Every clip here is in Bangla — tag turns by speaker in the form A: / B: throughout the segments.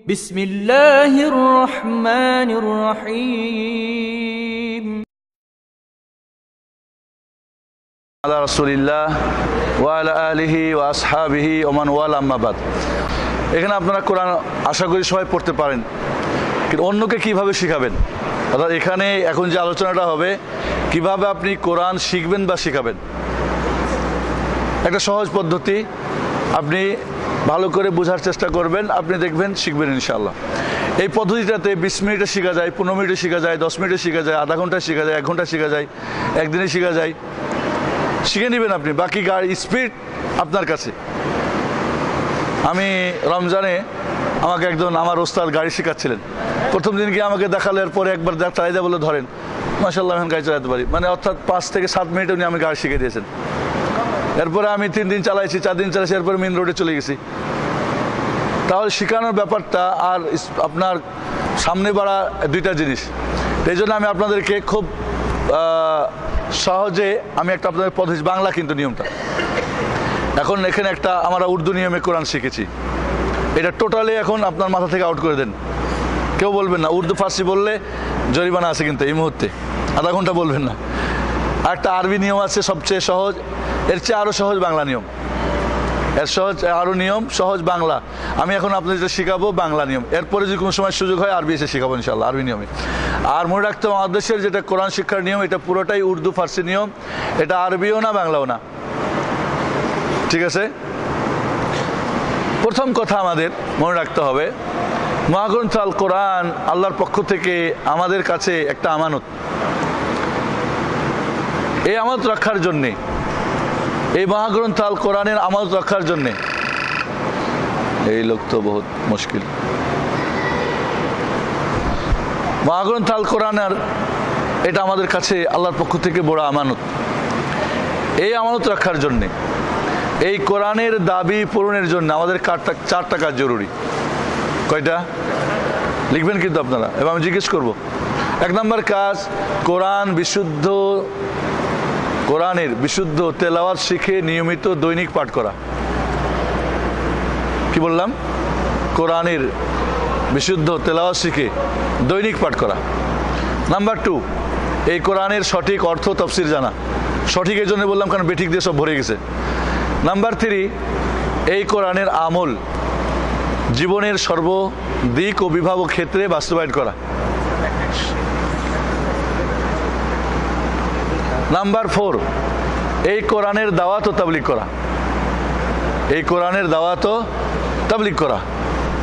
A: বিসমিল্লাহির রহমানির রহিম।
B: আলা রাসূলিল্লাহ ওয়া আলা আলিহি ওয়া আসহাবিহি ওয়া মান ওয়ালা, আম্মা বাদ। এখানে আপনারা কোরআন আশা করি সবাই পড়তে পারেন, কিন্তু অন্যকে কিভাবে শিখাবেন, অর্থাৎ এখানে এখন যে আলোচনাটা হবে কিভাবে আপনি কোরআন শিখবেন বা শিখাবেন, একটা সহজ পদ্ধতি। আপনি ভালো করে বোঝার চেষ্টা করবেন, আপনি দেখবেন শিখবেন ইনশাআল্লাহ। এই পদ্ধতিটাতে 20 মিনিটে শেখা যায়, 15 মিনিটে শেখা যায়, 10 মিনিটে শেখা যায়, আধা ঘন্টায় শেখা যায়, 1 ঘন্টা শেখা যায়, একদিনে শেখা যায়। শিখে নেবেন আপনি, বাকি গাড়ি স্পিড আপনার কাছে। আমি রমজানে আমাকে একজন আমার ওস্তাদ গাড়ি শেখাচ্ছিলেন। প্রথম দিন গিয়ে আমাকে দেখালে, পরে একবার চালাই দেয়, বলে ধরেন মাশাআল্লাহ এখন গাড়ি চালাতে পারি, মানে অর্থাৎ 5 থেকে 7 মিনিটে উনি আমি গাড়ি শিখে দিয়েছেন। এরপরে আমি 3 দিন চালাইছি, 4 দিন চালাইছি, এরপরে মেন রোডে চলে গেছি। তাহলে শেখানোর ব্যাপারটা আর আপনার সামনে বাড়া দুইটা জিনিস। এই জন্য আমি আপনাদেরকে খুব সহজে আমি একটা আপনাদের পদ্ধতি, বাংলা কিন্তু নিয়মটা, এখন এখানে একটা আমরা উর্দু নিয়মে কোরআন শিখেছি, এটা টোটালি এখন আপনার মাথা থেকে আউট করে দেন, কেউ বলবেন না। উর্দু ফার্সি বললে জরিমানা আছে, কিন্তু এই মুহূর্তে আধা ঘন্টা বলবেন না। আর একটা আরবি নিয়ম আছে সবচেয়ে সহজ, এর চেয়ে আরও সহজ বাংলা নিয়ম, এর সহজ আরও নিয়ম সহজ বাংলা। আমি এখন আপনাদের যেটা শেখাবো বাংলা নিয়ম, এরপরে যদি কোনো সময় সুযোগ হয় আরবি এসে শেখাবো ইনশাআল্লাহ আরবি নিয়মে। আর মনে রাখতে হবে আমাদের দেশের যেটা কোরআন শিক্ষার নিয়ম, এটা পুরোটাই উর্দু ফার্সি নিয়ম, এটা আরবিও না বাংলাও না, ঠিক আছে? প্রথম কথা আমাদের মনে রাখতে হবে, মহাগ্রন্থ আল কোরআন আল্লাহর পক্ষ থেকে আমাদের কাছে একটা আমানত। এই আমানত রক্ষার জন্যে, এই মহাগ্রন্থ আল কোরআনের আমানত রক্ষার জন্যে, এই লোক তো বহুত মুশকিল। মহাগ্রন্থ আল কোরআনের এটা আমাদের কাছে আল্লাহর পক্ষ থেকে বড় আমানত। এই আমানত রক্ষার জন্যে, এই কোরআনের দাবি পূরণের জন্য আমাদের 4টা কাজ জরুরি। কয়টা লিখবেন কিন্তু আপনারা, এবং আমি জিজ্ঞেস করবো। 1 নম্বর কাজ, কোরআনের বিশুদ্ধ তেলাওয়াত শিখে নিয়মিত দৈনিক পাঠ করা। কি বললাম? কোরআনের বিশুদ্ধ তেলাওয়াত শিখে দৈনিক পাঠ করা। নাম্বার 2, এই কোরআনের সঠিক অর্থ তাফসীর জানা। সঠিক এই জন্য বললাম কারণ বেঠিক দিয়ে সব ভরে গেছে। নাম্বার 3, এই কোরআনের আমল জীবনের সর্বদিক ও বিভাগ ও ক্ষেত্রে বাস্তবায়ন করা। নাম্বার 4, এই কোরআনের দাওয়াত ও তাবলীগ করা। এই কোরআনের দাওয়াত ও তাবলীগ করা।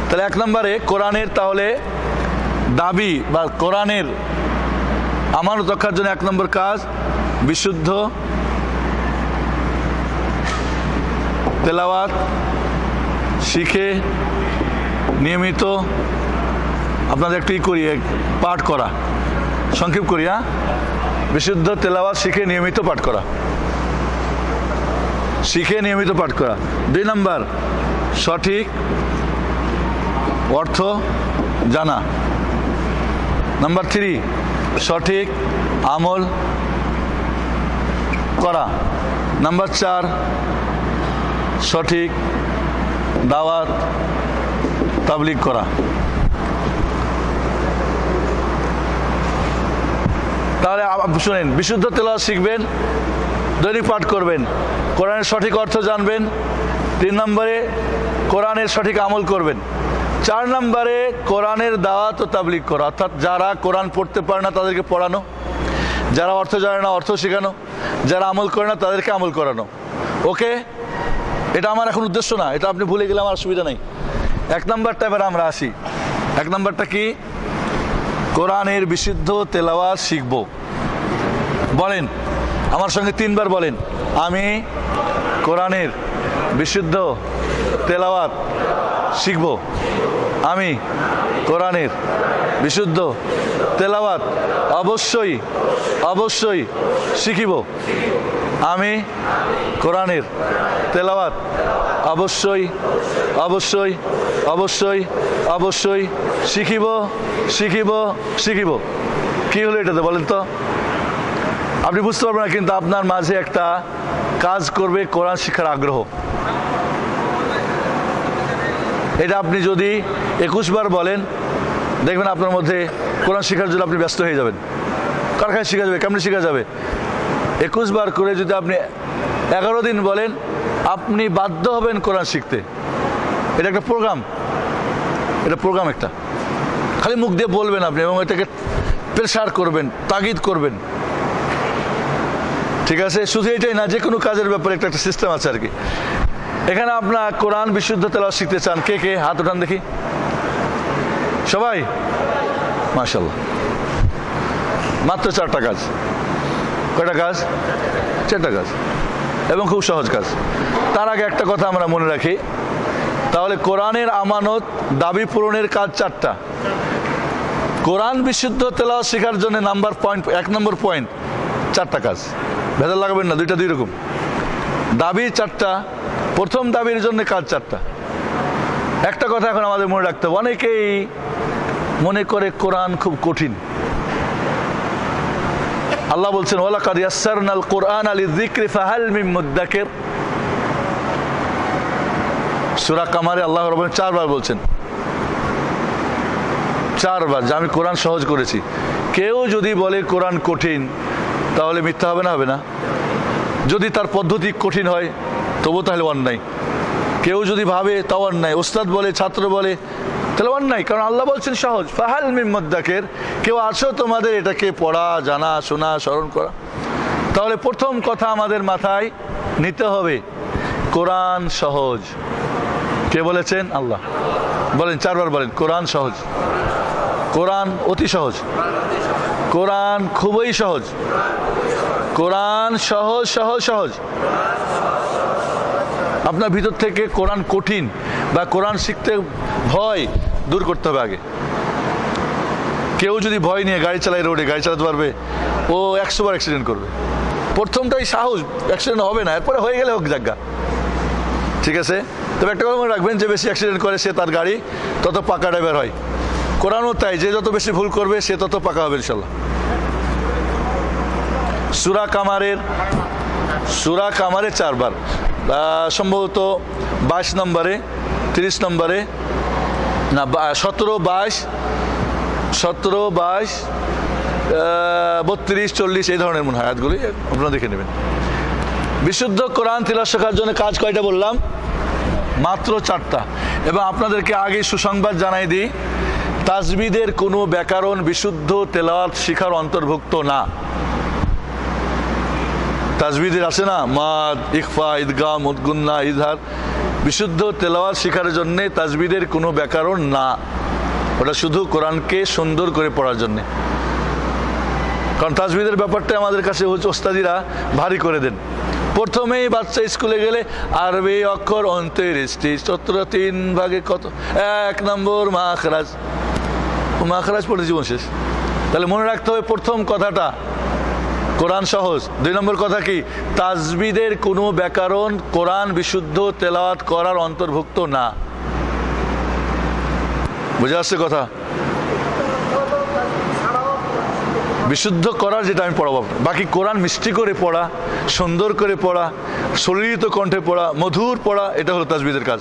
B: তাহলে 1 নম্বরে কোরআনের তাহলে দাবি বা কোরআনের আমানত রক্ষার জন্য 1 নম্বর কাজ, বিশুদ্ধ তেলাওয়াত শিখে নিয়মিত আপনাদের একটু করি পাঠ করা, সংক্ষেপ করি, হ্যাঁ, বিশুদ্ধ তেলাওয়াত শিখে নিয়মিত পাঠ করা, শিখে নিয়মিত পাঠ করা। 2 নম্বর, সঠিক অর্থ জানা। নাম্বার 3, সঠিক আমল করা। নাম্বার 4, সঠিক দাওয়াত তাবলীগ করা। তাহলে শুনেন, বিশুদ্ধ তেলাওয়াত শিখবেন, দৈনিক পাঠ করবেন, কোরআনের সঠিক অর্থ জানবেন। 3 নম্বরে কোরআনের সঠিক আমল করবেন। 4 নম্বরে কোরআনের দাওয়াত ও তাবলীগ করা, অর্থাৎ যারা কোরআন পড়তে পারে না তাদেরকে পড়ানো, যারা অর্থ জানে না অর্থ শেখানো, যারা আমল করে না তাদেরকে আমল করানো। ওকে, এটা আমার এখন উদ্দেশ্য না, এটা আপনি ভুলে গেলে আমার অসুবিধা নেই। 1 নম্বরটা এবার আমরা আসি। 1 নম্বরটা কি? কোরআনের বিশুদ্ধ তেলাওয়াত শিখব। বলেন আমার সঙ্গে 3 বার বলেন, আমি কোরআনের বিশুদ্ধ তেলাওয়াত শিখব। আমি কোরআনের বিশুদ্ধ তেলাওয়াত অবশ্যই অবশ্যই শিখিব। আমি কোরআনের তেলাওয়াত অবশ্যই অবশ্যই অবশ্যই অবশ্যই শিখিব শিখিব শিখিব। কি হলো এটাতে বলেন তো? আপনি বুঝতে পারবেন না, কিন্তু আপনার মাঝে একটা কাজ করবে কোরআন শিক্ষার আগ্রহ। এটা আপনি যদি 21 বার বলেন, দেখবেন আপনার মধ্যে কোরআন শেখার জন্য আপনি ব্যস্ত হয়ে যাবেন। কারখানায় শেখা যাবে, কেমনি শেখা যাবে? 21 বার করে যদি আপনি 11 দিন বলেন, আপনি বাধ্য হবেন কোরআন শিখতে। এটা একটা প্রোগ্রাম, এটা প্রোগ্রাম একটা। খালি মুখ দিয়ে বলবেন আপনি এবং এটাকে প্রেসার করবেন, তাগিদ করবেন। ঠিক আছে? শুধু এটাই না, যে কোনো কাজের ব্যাপারে একটা একটা সিস্টেম আছে আর কি। এখানে আপনার কোরআন বিশুদ্ধ তেলাওয়াত শিখতে চান, কে কে হাত উঠান দেখি। সবাই? মাশাআল্লাহ। মাত্র 4টা কাজ। কয়টা কাজ? 4টা কাজ, এবং খুব সহজ কাজ। তার আগে একটা কথা আমরা মনে রাখি, তাহলে কোরআনের আমানত দাবি পূরণের কাজ 4টা। কোরআন বিশুদ্ধ তেলাওয়াত শেখার জন্য এক নম্বর পয়েন্ট 4টা কাজ। ভেজাল লাগাবেন না, 2টা 2 রকম। দাবি 4টা, প্রথম দাবির জন্য কাজ 4টা। একটা কথা এখন আমাদের মনে রাখতে হবে, অনেকেই মনে করে কোরআন খুব কঠিন। আল্লাহ বলছেন ওয়ালাকাদ ইয়াসসারনাল কুরআনা লিযিকরি ফাহাল মিন মুদ্দাকির। সূরা কামারে আল্লাহ রাব্বুল 4 বার বলছেন, 4 বার, যে আমি কোরআন সহজ করেছি। কেউ যদি বলে কোরআন কঠিন, তাহলে মিথ্যা হবে না? হবে না? যদি তার পদ্ধতি কঠিন হয় তবু তাহলে অন্যায়। কেউ যদি ভাবে তাও অন্যায়। ওস্তাদ বলে, ছাত্র বলে, তাহলে অন্যায়। কারণ আল্লাহ বলছেন সহজ, ফাহাল মিন মুদ্দাকির। কেউ আছো তোমাদের এটাকে পড়া, জানা, শোনা, স্মরণ করা? তাহলে প্রথম কথা আমাদের মাথায় নিতে হবে, কোরআন সহজ। কে বলেছেন? আল্লাহ। বলেন, 4 বার বলেন, কোরআন সহজ। কোরআন অতি সহজ। কোরআন খুবই সহজ। কোরআন সহজ সহজ সহজ। আপনার ভিতর থেকে কোরআন কঠিন বা কোরআন শিখতে ভয় দূর করতে হবে আগে। কেউ যদি ভয় নিয়ে গাড়ি চালায়, রোডে গাড়ি চালাতে পারবে? ও 100 বার অ্যাক্সিডেন্ট করবে। প্রথমটাই সাহস, অ্যাক্সিডেন্ট হবে না, এরপরে হয়ে গেলে হোক জায়গা। ঠিক আছে? তবে একটা কথা মনে রাখবেন, যে বেশি অ্যাক্সিডেন্ট করে সে তার গাড়ি তত পাকা ড্রাইভার হয়। কোরআনও তাই, যে যত বেশি ভুল করবে সে তত পাকা হবে ইনশাল্লাহ। সূরা কামারে 4 বার, সম্ভবত 22 নম্বরে, 30 নম্বরে, না 17, 22, 32, 40 এই ধরনের মনে হয় আয়াতগুলি, আপনারা দেখে নেবেন। বিশুদ্ধ কোরআন তিলাওয়াত শেখার জন্য কাজ কয়টা বললাম? মাত্র 4টা। এবং আপনাদেরকে আগে সুসংবাদ জানাই দিই, তাজবিদের কোনো ব্যাকরণ বিশুদ্ধ তেলাওয়াত শিখার অন্তর্ভুক্ত না। তাজবিদের আছে না, মাদ, ইখফা, ইদগাম, মুদগুন্না, ইজহার, বিশুদ্ধ তেলাওয়াত শিখার জন্য তাজবিদের কোনো ব্যাকরণ না। ওটা শুধু কোরআনকে সুন্দর করে পড়ার জন্যে। কারণ তাজবিদের ব্যাপারটা আমাদের কাছে ওস্তাদিরা ভারী করে দেন। প্রথমেই বাচ্চা স্কুলে গেলে আরবি অক্ষর 29টি, 3 ভাগে কত? 1 নম্বর মাখরাজ। মাখরাজ পড়ে জীবন শেষ। তাহলে মনে রাখতে হবে, প্রথম কথাটা কোরআন সহজ। 2 নম্বর কথা কি? তাজবিদের কোনো ব্যাকরণ কোরআন বিশুদ্ধ তেলাওয়াত করার অন্তর্ভুক্ত না। বুঝে আসছে কথা? বিশুদ্ধ করার যেটা আমি পড়াবো, বাকি কোরআন মিষ্টি করে পড়া, সুন্দর করে পড়া, সলিলিত কণ্ঠে পড়া, মধুর পড়া, এটা হলো তাজবিদের কাজ।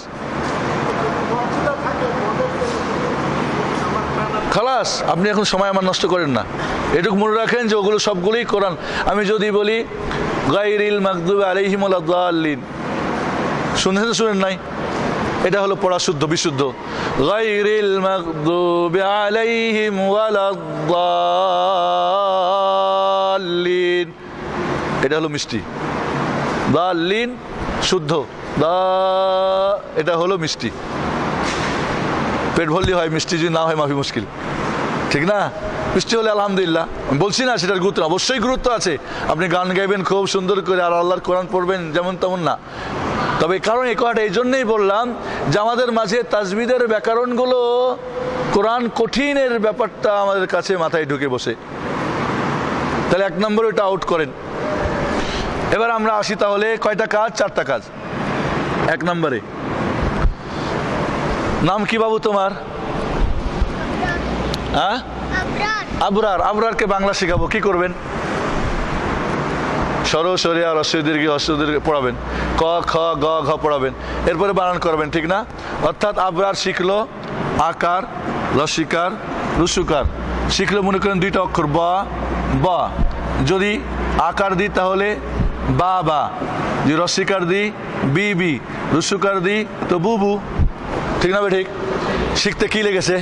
B: খালাস, আপনি এখন সময় আমার নষ্ট করেন না। এটুকু মনে রাখেন যে ওগুলো সবগুলোই কোরআন। আমি যদি বলি গায়রিল মাগদুবি আলাইহিম ওয়ালাদ-দাল্লিন, শুনেন নাই? এটা হলো পড়া শুদ্ধ, বিশুদ্ধ। গায়রিল মাগদুবি আলাইহিম ওয়ালাদ-দাল্লিন, এটা হলো মিষ্টি। দাল্লিন শুদ্ধ, এটা হলো মিষ্টি। পেট ভরলি হয়, মিষ্টি যদি না হয় মাফি মুশকিল। ঠিক না? মিষ্টি হলে আলহামদুলিল্লাহ। আমি বলছি না সেটার গুরুত্ব, অবশ্যই গুরুত্ব আছে। আপনি গান গাইবেন খুব সুন্দর করে আর আল্লাহর কোরআন পড়বেন, যেমন তেমন না। তবে কারণ এই কথাটা এই জন্যই বললাম যে আমাদের মাঝে তাজবিদের ব্যাকরণগুলো কোরআন কঠিনের ব্যাপারটা আমাদের কাছে মাথায় ঢুকে বসে। তাহলে 1 নম্বরে ওটা আউট করেন। এবার আমরা আসি তাহলে কয়টা কাজ? 4টা কাজ। 1 নম্বরে, নাম কি বাবু তোমার? হ্যাঁ, আবরার। আবরারকে বাংলা শেখাবো, কি করবেন? সর সরিয়া হ্রস্ব দীর্ঘ হ্রস্ব দীর্ঘ পড়াবেন, ক খ গ ঘ পড়াবেন, এরপরে বানান করবেন, ঠিক না? অর্থাৎ আবরার শিখলো আকার, লসিকার, রুসুকার শিখলো, মনে করেন দুইটা অক্ষর ব ব, যদি আকার দিই তাহলে বা বা, যদি রসিকার দিই বি বি, রুসুকার দিই তো বু বু, ঠিক না? ঠিক। শিখতে কি লেগেছে?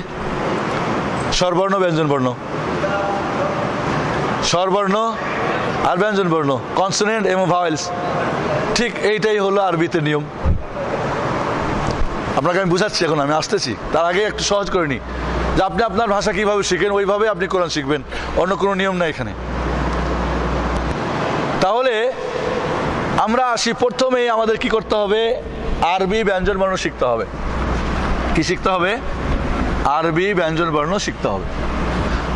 B: স্বরবর্ণ ব্যঞ্জন বর্ণ, স্বরবর্ণ আর ব্যঞ্জন বর্ণ, কনসোনেন্ট এবং ভাওয়েলস। ঠিক এইটাই হলো আরবিতে নিয়ম। আপনাকে আমি বুঝাচ্ছি, এখন আমি আসতেছি, তার আগে একটু সহজ করে নিই যে আপনি আপনার ভাষা কিভাবে শিখেন ওইভাবে আপনি কোরআন শিখবেন, অন্য কোনো নিয়ম নাই এখানে। তাহলে আমরা আসি, প্রথমেই আমাদের কি করতে হবে? আরবি ব্যঞ্জন বর্ণ শিখতে হবে। কি শিখতে হবে? আরবি ব্যঞ্জন বর্ণ শিখতে হবে।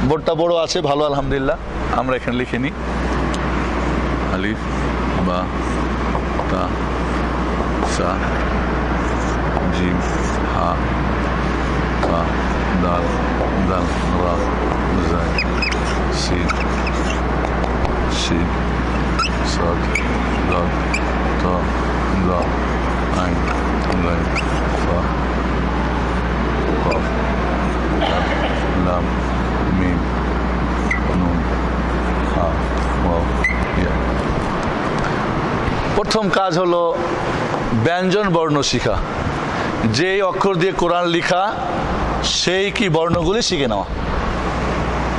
B: বোর্ডটা বড় আছে, ভালো, আলহামদুলিল্লাহ। আমরা এখানে লিখে নিই, আলিফ বা তা সা জিম হা তা দাল দাল রা জাই সিন শিন সাদ দাল তা দা আইন গাইন ফা কফ লাম মিম নুন হা ওয়াও ইয়া। প্রথম কাজ হলো ব্যঞ্জন বর্ণ শিখা। যেই অক্ষর দিয়ে কোরআন লিখা সেই কি বর্ণগুলি শিখে নেওয়া।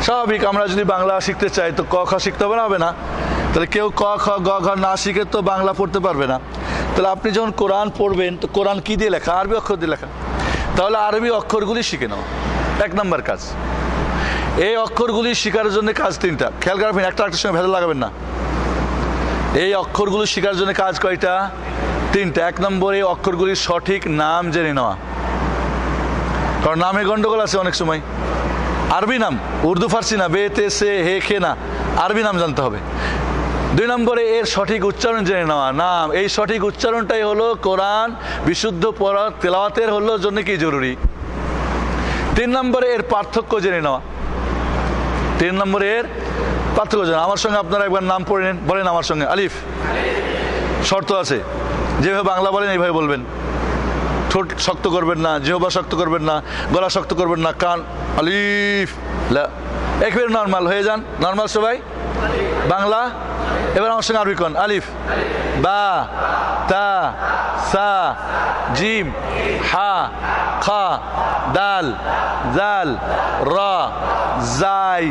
B: স্বাভাবিক, আমরা যদি বাংলা শিখতে চাই তো ক খ শিখতে হবে না? হবে না? তাহলে কেউ ক খ গ ঘ না শিখে তো বাংলা পড়তে পারবে না। তাহলে আপনি যখন কোরআন পড়বেন তো কোরআন কি দিয়ে লেখা? আরবি অক্ষর দিয়ে লেখা। তাহলে আরবি অক্ষরগুলি শিখে নেওয়া এক নম্বর কাজ। এই অক্ষরগুলি শেখার জন্য কাজ তিনটা, খেয়াল রাখবেন, একটা একটার সঙ্গে ভেজাল লাগাবেন না। এই অক্ষরগুলো শেখার জন্য কাজ কয়টা? তিনটা। এক নম্বরে অক্ষরগুলির সঠিক নাম জেনে নেওয়া, কারণ নামে গন্ডগোল আছে অনেক সময়। আরবি নাম, উর্দু ফার্সি না, বে তে সে হে খে না, আরবি নাম জানতে হবে। দুই নম্বরে এর সঠিক উচ্চারণ জেনে নেওয়া। নাম, এই সঠিক উচ্চারণটাই হলো কোরআন বিশুদ্ধ পড়া তেলাওয়াতের হলো জন্য কি জরুরি। তিন নম্বরে এর পার্থক্য জেনে নেওয়া। তিন নম্বরে এর পার্থক্য জানা। আমার সঙ্গে আপনারা একবার নাম পড়ে নেন, বলেন আমার সঙ্গে। আলিফ, শর্ত আছে, যেভাবে বাংলা বলেন এইভাবে বলবেন। ঠোঁট শক্ত করবেন না, জিহ্বা শক্ত করবেন না, গলা শক্ত করবেন না, কান আলিফ লা, একেবারে নর্মাল হয়ে যান। নর্মাল সবাই বাংলা। এবার আমার সঙ্গে আরবি কোন। আলিফ বা তা সা জিম হা খা দাল জাল রা জাই,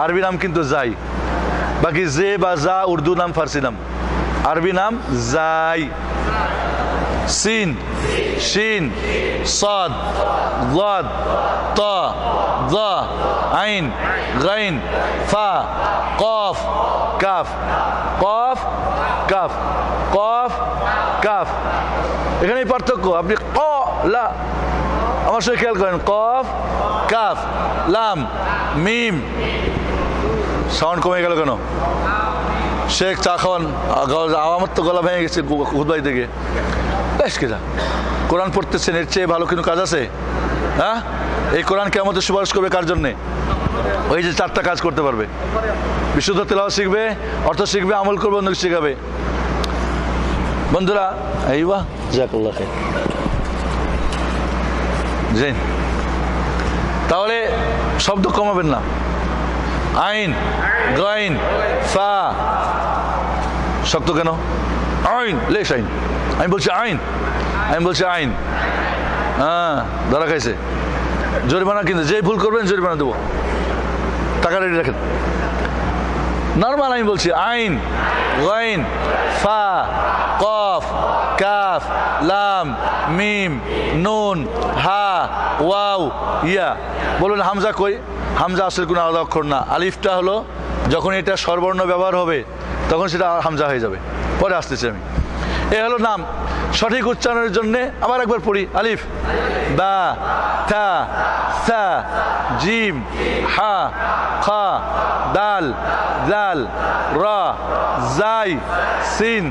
B: আরবি নাম কিন্তু জাই। বাকি জে বা জা উর্দু নাম, ফার্সি নাম, আরবি নাম জাই। সিন শিন সাদ লাদ তা দা আইন গাইন ফা কফ কাফ, কফ কাফ, কফ কাফ, এখানেই পার্থক্য। আপনি ক লা, আমার সঙ্গে খেয়াল করেন, কফ কাফ লাম মিম। সাউন্ড কমে গেল কেন? শেখ চা খাওয়ান, আমার তো গলা ভেঙে গেছে খুদবাই থেকে। বেশ কেজা কোরআন পড়তেছেন, এর চেয়ে ভালো কোনো কাজ আছে? হ্যাঁ, এই কোরআন কিয়ামতে সুপারিশ করবে কার জন্যে? ওই যে চারটা কাজ করতে পারবে। বিশুদ্ধ তেলাওয়াত শিখবে, অর্থ শিখবে, আমল করবে, অন্য শিখাবে। বন্ধুরা এই বাহ জাযাকাল্লাহ খাইর। জেন, তাহলে শব্দ কমাবেন না। আইন গাইন ফা, শক্ত কেন? আইন লেশ আইন, আমি বলছি আইন, আমি বলছি আইন। হ্যাঁ, ধরা খাইছে, জরিমানা। কিন্তু যেই ভুল করবেন জরিমানা দেবো, টাকা রেডি রাখেন। নর্মাল আমি বলছি আইন গাইন ফা কফ কাফ লাম মিম নুন হা ওয়াও ইয়া। বলুন হামজা কই? হামজা আসলে কোনো আলাদা অক্ষর না। আলিফটা হলো যখন এটা স্বরবর্ণ ব্যবহার হবে তখন সেটা হামজা হয়ে যাবে। পরে আসতেছি আমি। এ হলো নাম। সঠিক উচ্চারণের জন্যে আবার একবার পড়ি। আলিফ বা তা সা জিম হা খা দাল জাল রা জাই সিন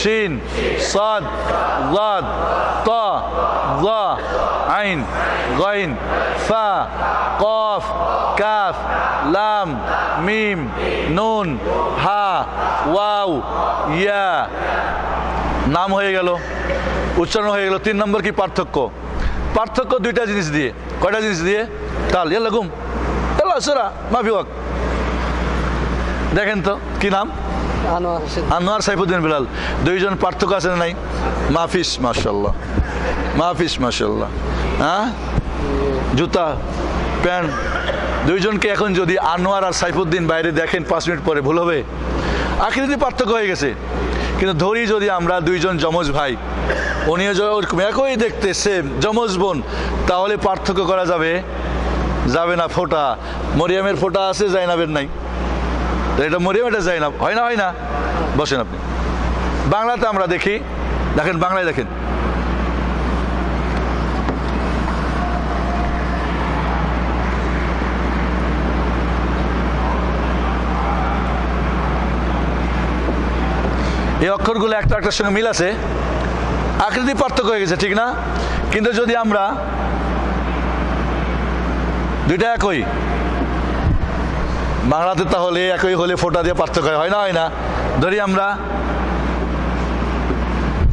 B: শিন সাদ লাদ তা দা আইন গাইন ফা কফ কাফ, লাম, মিম, নুন, হা, ওয়াও, ইয়া। নাম হয়ে গেল, উচ্চারণ হয়ে গেল। 3 নম্বর কি পার্থক্য? পার্থক্য দুইটা জিনিস দিয়ে। কয়টা জিনিস দিয়ে? তাল, ইয়াল্লা গুম, ইয়াল্লা সোরা, মাফি ওয়াক। দেখেন তো কি নাম? আনোয়ার সাইফুদ্দিন বিলাল। দুইজন পার্থক্য আছে না নাই? মাহফিস, মাশাআল্লাহ, মাহফিস, মাশাআল্লাহ। হ্যাঁ, জুতা, প্যান্ট। দুইজনকে এখন যদি আনোয়ার আর সাইফুদ্দিন বাইরে দেখেন 5 মিনিট পরে ভুল হবে? আকৃতি পার্থক্য হয়ে গেছে। কিন্তু ধরি যদি আমরা দুইজন যমজ ভাই, উনিও ওরকম একই দেখতে সেম, যমজ বোন, তাহলে পার্থক্য করা যাবে? যাবে না। ফোঁটা, মরিয়মের ফোঁটা আছে, জাইনাবের নাই। এটা মরিয়ম, এটা জাইনাব, হয় না? হয় না? বসেন আপনি। বাংলাতে আমরা দেখি, দেখেন বাংলায় দেখেন, এই অক্ষরগুলো একটা একটার সঙ্গে মিল আছে, আকৃতি পার্থক্য হয়ে গেছে, ঠিক না? কিন্তু যদি আমরা দুইটা একই বাংলাতে, তাহলে একই হলে ফোঁটা দিয়ে পার্থক্য হয় না? হয় না? ধরি আমরা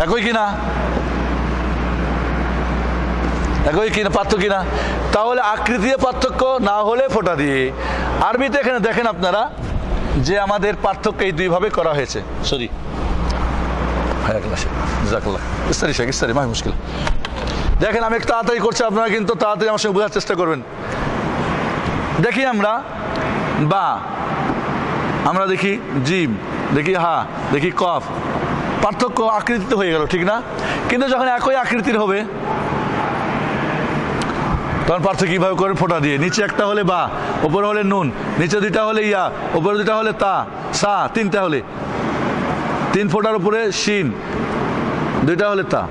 B: একই কিনা, একই কিনা, পার্থক্য কিনা? তাহলে আকৃতি পার্থক্য না হলে ফোঁটা দিয়ে। আরবিতে এখানে দেখেন আপনারা যে আমাদের পার্থক্য এই দুইভাবে করা হয়েছে। সরি, মুশকিল। দেখেন আমি একটু তাড়াতাড়ি করছি, আপনারা কিন্তু তাড়াতাড়ি আমার সঙ্গে বোঝার চেষ্টা করবেন। দেখি আমরা বা, আমরা দেখি জিম, দেখি হা, দেখি কফ। পার্থক্য আকৃতিতে হয়ে গেল, ঠিক না? কিন্তু যখন একই আকৃতির হবে তখন পার্থক্য কীভাবে করে? ফোঁটা দিয়ে। নিচে একটা হলে বা, ওপরে হলে নুন, নিচে দুইটা হলে ইয়া, ওপরে দুইটা হলে তা, সা, তিনটা হলে 3 ফোঁটার উপরে শিন, দুইটা হলে তা।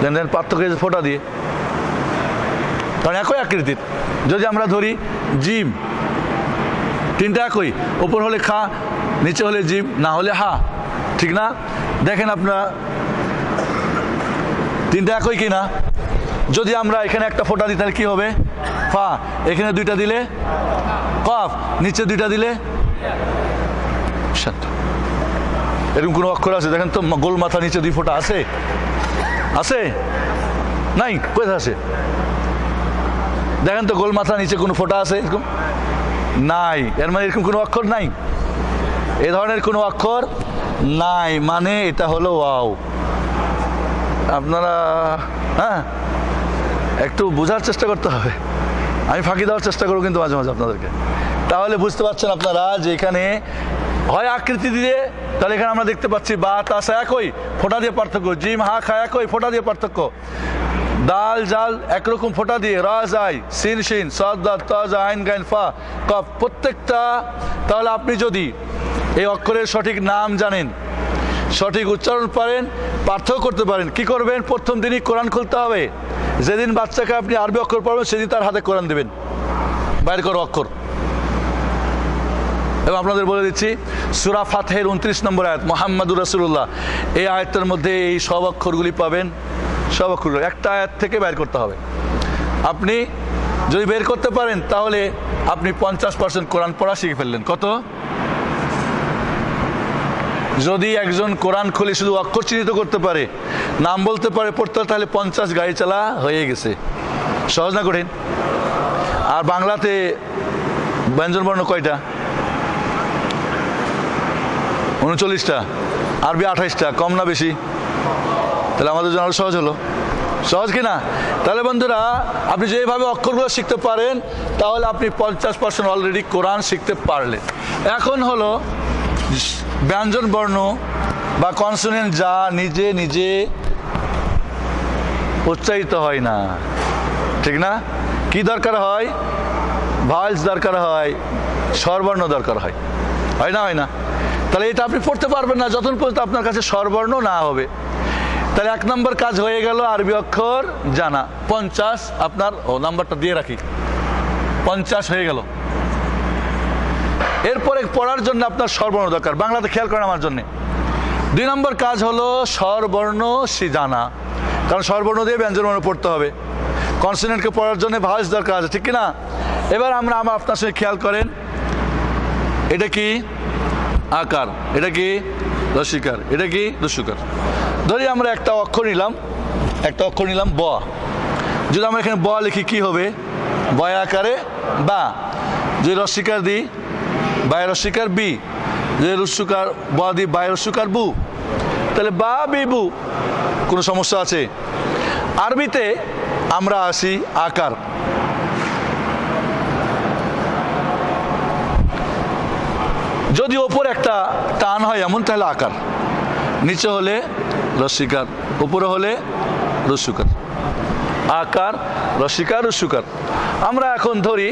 B: দেন পার্থক্য ফোঁটা দিয়ে, কারণ একই আকৃতির। যদি আমরা ধরি জিম, 3টা একই, ওপর হলে খা, নিচে হলে জিম, না হলে হা, ঠিক না? দেখেন আপনারা 3টা একই কিনা? যদি আমরা এখানে একটা ফোঁটা দিই তাহলে কি হবে? ফা। এখানে 2টা দিলে কফ, নিচে 2টা দিলে সাত। এরকম কোনো অক্ষর আছে? দেখেন তো, গোল মাথা নিচে 2 ফোঁটা আছে? আছে? নাই? কোথায় আছে? দেখেন তো, গোল মাথা নিচে কোনো ফোঁটা আছে এরকম? নাই। এর মানে এরকম কোনো অক্ষর নাই, এ ধরনের কোনো অক্ষর নাই। মানে এটা হলো ওয়াও। আপনারা হ্যাঁ একটু বোঝার চেষ্টা করতে হবে। আমি ফাঁকি দেওয়ার চেষ্টা করবো কিন্তু মাঝে মাঝে আপনাদেরকে। তাহলে বুঝতে পারছেন আপনারা যে এখানে হয় আকৃতি দিয়ে, তাহলে এখানে আমরা দেখতে পাচ্ছি বা, তাসা একই, ফোঁটা দিয়ে পার্থক্য। জিম, হা, খা একই, ফোঁটা দিয়ে পার্থক্য। দাল, জাল একরকম ফোঁটা দিয়ে, রা, জাই, সিন, শিন, সাদ, দাদ, তা, জা, আইন, গাইন, ফা, কফ, প্রত্যেকটা। তাহলে আপনি যদি এই অক্ষরের সঠিক নাম জানেন, সঠিক উচ্চারণ পারেন, পার্থক্য করতে পারেন, কি করবেন? প্রথম দিনই কোরআন খুলতে হবে। যেদিন বাচ্চাকে আপনি আরবি অক্ষর পড়বেন সেদিন তার হাতে কোরআন দেবেন, বাইর করো অক্ষর। এবং আপনাদের বলে দিচ্ছি, সূরা ফাতহের 29 নম্বর আয়াত, মুহাম্মাদুর রাসূলুল্লাহ, এই আয়াতের মধ্যে এই সব অক্ষরগুলি পাবেন। সব অক্ষরগুলো একটা আয়াত থেকে বের করতে হবে। আপনি যদি বের করতে পারেন তাহলে আপনি 50% কোরআন পড়া শিখে ফেললেন। কত? যদি একজন কোরআন খুলে শুধু অক্ষর চিহ্নিত করতে পারে, নাম বলতে পারে, পড়তে পারে, তাহলে 50 গাড়ি চালা হয়ে গেছে। সহজ না কঠিন? আর বাংলাতে ব্যঞ্জনবর্ণ কয়টা? 39টা। আরবি 28টা। কম না বেশি? তাহলে আমাদের জন্য আরো সহজ হলো। সহজ কিনা? তাহলে বন্ধুরা, আপনি যেভাবে অক্ষরগুলো শিখতে পারেন তাহলে আপনি 50% অলরেডি কোরআন শিখতে পারলেন। এখন হলো ব্যঞ্জন বর্ণ বা কনসোনেন্ট যা নিজে নিজে উচ্চারিত হয় না, ঠিক না? কি দরকার হয়? ভাওয়েলস দরকার হয়, স্বরবর্ণ দরকার হয়, হয় না? হয় না? তাহলে এটা আপনি পড়তে পারবেন না যতক্ষণ পর্যন্ত আপনার কাছে স্বরবর্ণ না হবে। তাহলে 1 নম্বর কাজ হয়ে গেল আরবি অক্ষর জানা। 50 আপনার, নাম্বারটা দিয়ে রাখি, 50 হয়ে গেল। এরপরে পড়ার জন্য আপনার স্বরবর্ণ দরকার। বাংলাতে খেয়াল করেন আমার জন্য। 2 নম্বর কাজ হলো স্বরবর্ণ জানা, কারণ স্বরবর্ণ দিয়ে ব্যঞ্জনবর্ণ পড়তে হবে। কনসোনেন্টকে পড়ার জন্য ভাওয়েলস দরকার আছে, ঠিক কিনা? এবার আমরা আপনার সঙ্গে খেয়াল করেন, এটা কি আকার, এটা কি রস্যিকার, এটা কি রস্যকার। ধরি আমরা একটা অক্ষর নিলাম ব। যদি আমরা এখানে ব লিখি কি হবে? বয় আকারে বা। যদি রস্যিকার দিই বায় রস্যিকার বি, যদি রস্যকার ব দিই বায় রস্যকার বু, তাহলে বা বি বু। কোনো সমস্যা আছে? আরবিতে আমরা আসি আকার। যদি ওপর একটা টান হয় এমন, তাহলে আকার। নিচে হলে রস্যিকার, উপরে হলে রস্যকার। আকার, রস্যিকার, রস্যকার। আমরা এখন ধরি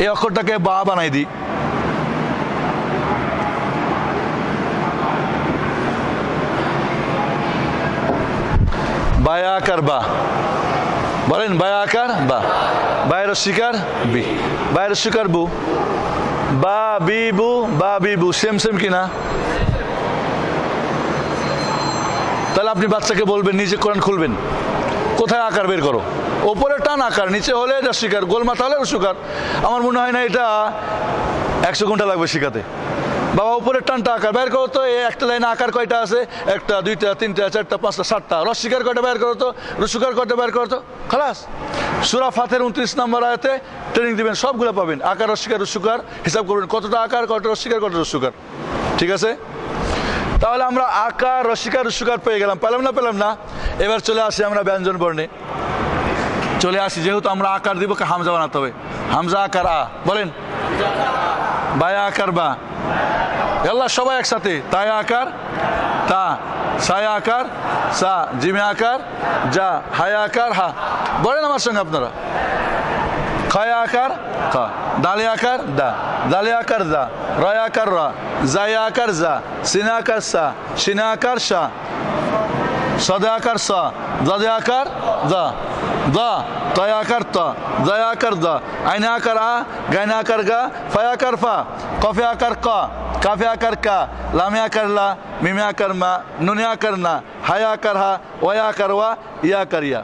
B: এই অক্ষরটাকে বা বানাই দিই। বায়া আকার বা, বলেন বায়া আকার বা। বায়ের রস্যিকার বি, বায়ের রস্যিকার বু। বা বি বু, বা বি বু, সেম কিনা? তাহলে আপনি বাচ্চাকে বলবেন, নিজে কোরআন খুলবেন, কোথায় আকার বের করো? ওপরে টান আকার, নিচে হলে রস্যিকার, গোল মাথা হলে রস্যকার। আমার মনে হয় না এটা 100 ঘন্টা লাগবে শিখাতে। বাবা উপরের টানটা আকার বের করো তো। একটা লাইনে আকার কয়টা আছে? 1টা 2টা 3টা 4টা 5টা 7টা। রস্যিকার কয়টা বের করো তো, রস্যকার কয়টা বের করো তো। খালাস। সূরা ফাতিহার 29 নম্বর আয়াতে ট্রেনিং দিবেন, সবগুলো পাবেন। আকার, রস্যিকার, রস্যকার হিসাব করবেন, কতটা আকার, কতটা রস্যিকার, কতটা রস্যকার। ঠিক আছে? তাহলে আমরা আকার, রস্যিকার, রস্যকার পেয়ে গেলাম। পেলাম না? এবার চলে আসি আমরা ব্যঞ্জন বর্ণে। চলে আসি, যেহেতু আমরা আকার দিব, হামজা বানাতে হবে। হামজা আকার আ, বলেন বায়া আকার বা। আল্লাহ সবাই একসাথে। তায়া আকার তা, সায়া আকার সা, জিমে আকার যা, হায়া আকার হা। বলেন আমার সঙ্গে আপনারা। খায়া আকার খা, দালে আকার দা, দালে আকার দা, রয় আকার রা, জায়া আকার যা, সিনা আকার সা, সিনা আকার সা, সাদা আকার সা, দাদে আকার দা, দা, তয় আকার তা, দয়া আকার দা, আইনা আকার আ, গাইনা আকার গা, ফায়া আকার ফা, কফে আকার কা, কাফে আকার কা, লামে আকার লা, মিমে আকার মা, নুনে আকার না, হায়া আকার হা, ওয়া আকার ওয়া, ইয়া আকার ইয়া।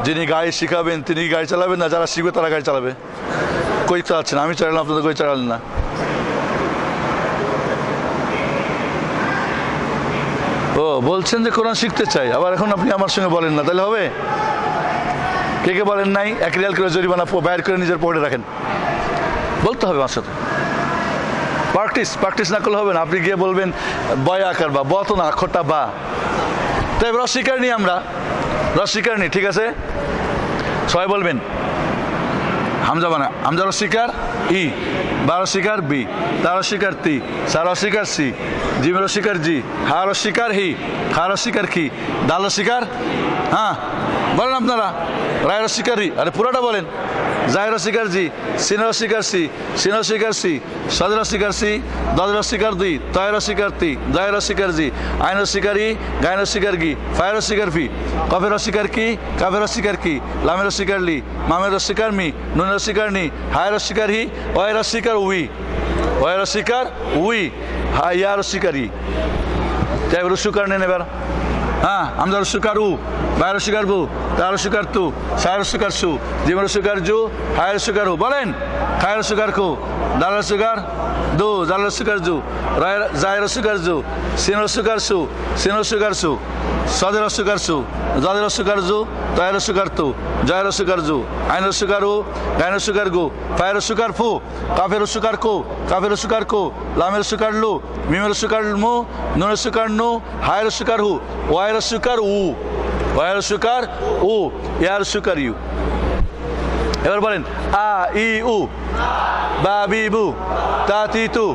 B: যিনি গাড়ি শিখাবেন তিনি গাড়ি চালাবেন না, যারা শিখবে তারা গাড়ি চালাবে। কই চালাচ্ছেন? আমি চালালাম, আপনাদের কই চালালেন না। ও বলছেন যে কোরআন শিখতে চাই, আবার এখন আপনি আমার সঙ্গে বলেন না, তাহলে হবে? কে বলেন নাই? 1 রিয়াল করে জরিমানা বাইর করে নিজের পকেটে রাখেন। বলতে হবে আমার সাথে। প্র্যাকটিস না করলে হবে না। আপনি গিয়ে বলবেন বয় আকার বা, ব তো না, অক্ষরটা বা। তাই রস্যিকার নিই আমরা, রস্যিকার নিই। ঠিক আছে? সবাই বলবেন হামজা বানা। হামজা রস্যিকার ই, বা রস্যিকার বি, তা রস্যিকার তি, সা রস্যিকার সি, জিম রস্যিকার জি, হা রস্যিকার হি, খা রস্যিকার কি, দাল রস্যিকার হ্যাঁ। বলেন আপনারা। রায় রস্যিকার রি, আরে পুরোটা বলেন। জায় রস্যিকার জি, সিন রস্যিকার সি, সিন রস্যিকার সি, সদ রস্যিকার সি, দদ রস্যিকার দুই, তয় রস্যিকার তি, জয় রস্যিকার জি, আইন রস্যিকার ই, গায় রস্যিকার গি, ফায় রস্যিকার ফি, কফে রস্যিকার কি, কাফে রস্যিকার কি, লামে রস্যিকার লি, মামে রস্যিকার মি, নুন রস্যিকার নি, হায় রস্যিকার হি, ওয় রস্যিকার উই, ওয় রস্যিকার উই, হা ইয়া রস্যিকার ই। তাই রস্যকার নেন এবার। হ্যাঁ, হামজা রস্যকার উ, বায় রস্যকার বু, তা রস্যকার তু, সায় রস্যকার সু, জিম রস্যকার জু, হায় রস্যকার হু। বলেন খায় রস্যকার খু, দাল রস্যকার দু, জাল রস্যকার জু, জায় রস্যকার জু, সিন রস্যকার সু, সিন রস্যকার সু, সদে রস্যকার সু, জাদে রস্যকার জু, তয় রস্যকার তু, জয় রস্যকার জু, আইন রস্যকার উ, গায় রস্যকার গু, ফায় রস্যকার ফু, কাফে রস্যকার কু, কাফে রস্যকার কু, লামে রস্যকার লু, মিমে রস্যকার মু, নুন রস্যকার নু, হায় রস্যকার হু, ওয়াই রস্যকার উ, ওয়াই রস্যকার উ, ইয়া রস্যকার ইউ। এবার বলেন আ ই উ, বা বি বু, তা তি তু,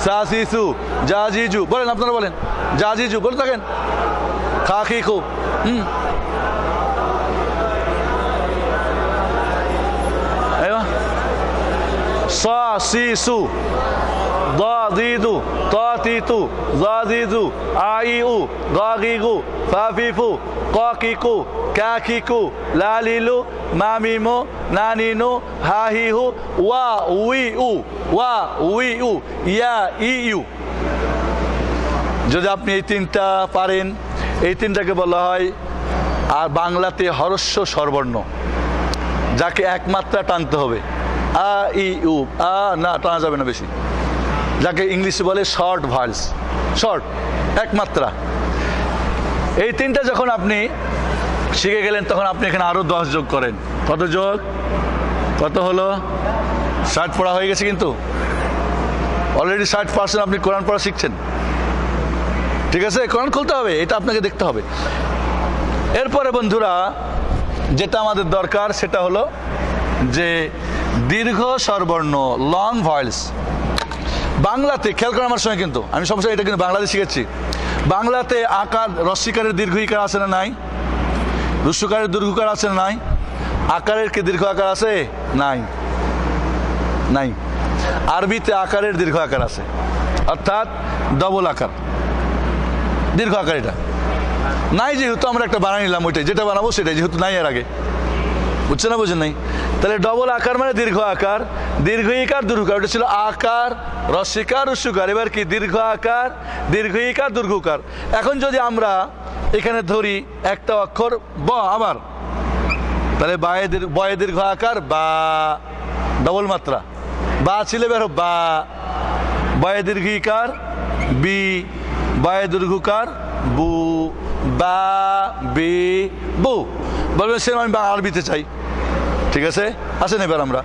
B: সা সি সু, জা জি জু। বলেন আপনারা বলেন জা জি জু, বলে থাকেন। খা খি খু। সা সি সু, ضا ضي ضو طا تي تو ظا ذي ذو آ إي أو غا غي غو فا في فو قا كي كو كا كي كو لا لي لو ما مي مو نا ني نو ها هي هو وا وي أو وا وي أو يا إي يو। যদি আপনি এই তিনটা পারেন, এই তিনটাকে বলা হয় আর বাংলাতে হরস্ব স্বরবর্ণ। যাকে এক মাত্রা টানতে হবে, আ ই উ, আ না টানা যাবে না বেশি, যাকে ইংলিশে বলে শর্ট ভয়েস, শর্ট এক মাত্রা। এই তিনটা যখন আপনি শিখে গেলেন তখন আপনি এখানে আরো 10 যোগ করেন। কত যোগ? কত হলো? 60 পড়া হয়ে গেছে, কিন্তু অলরেডি 60% আপনি কোরআন পড়া শিখছেন। ঠিক আছে, কোরআন খুলতে হবে, এটা আপনাকে দেখতে হবে। এরপরে বন্ধুরা যেটা আমাদের দরকার সেটা হলো যে দীর্ঘ স্বরবর্ণ, লং ভয়েস। বাংলাতে খেয়াল করেন আমার সঙ্গে, কিন্তু আমি সবসময় এটা কিন্তু বাংলাতে শিখেছি। বাংলাতে আকার, রস্যিকারের দীর্ঘ ইকার আছে না নাই? রস্যকারের দীর্ঘকার আছে না নাই? আকারের কি দীর্ঘ আকার আছে? নাই, নাই। আরবিতে আকারের দীর্ঘ আকার আছে, অর্থাৎ ডবল আকার, দীর্ঘ আকার। এটা নাই যেহেতু আমরা একটা বানাই নিলাম, ওইটাই যেটা বানাবো সেটাই, যেহেতু নাই এর আগে। বুঝছে না? বুঝেন নাই? তাহলে ডবল আকার মানে দীর্ঘ আকার, দীর্ঘ ইকার দীর্ঘকার। ওটা ছিল আকার, রস্যিকার, রস্যকার। এবার কি দীর্ঘ আকার, দীর্ঘ ইকার, দীর্ঘকার। এখন যদি আমরা এখানে ধরি একটা অক্ষর ব, আবার তাহলে বয়ে দীর্ঘ আকার বা, ডবল মাত্রা বা ছিল, বেরো বা, বয়ে দীর্ঘ ইকার বি, বয়ে দীর্ঘকার বু, বা বি বু। বলবেন সে আমি আরবিতে চাই, ঠিক আছে, আসেন এবার আমরা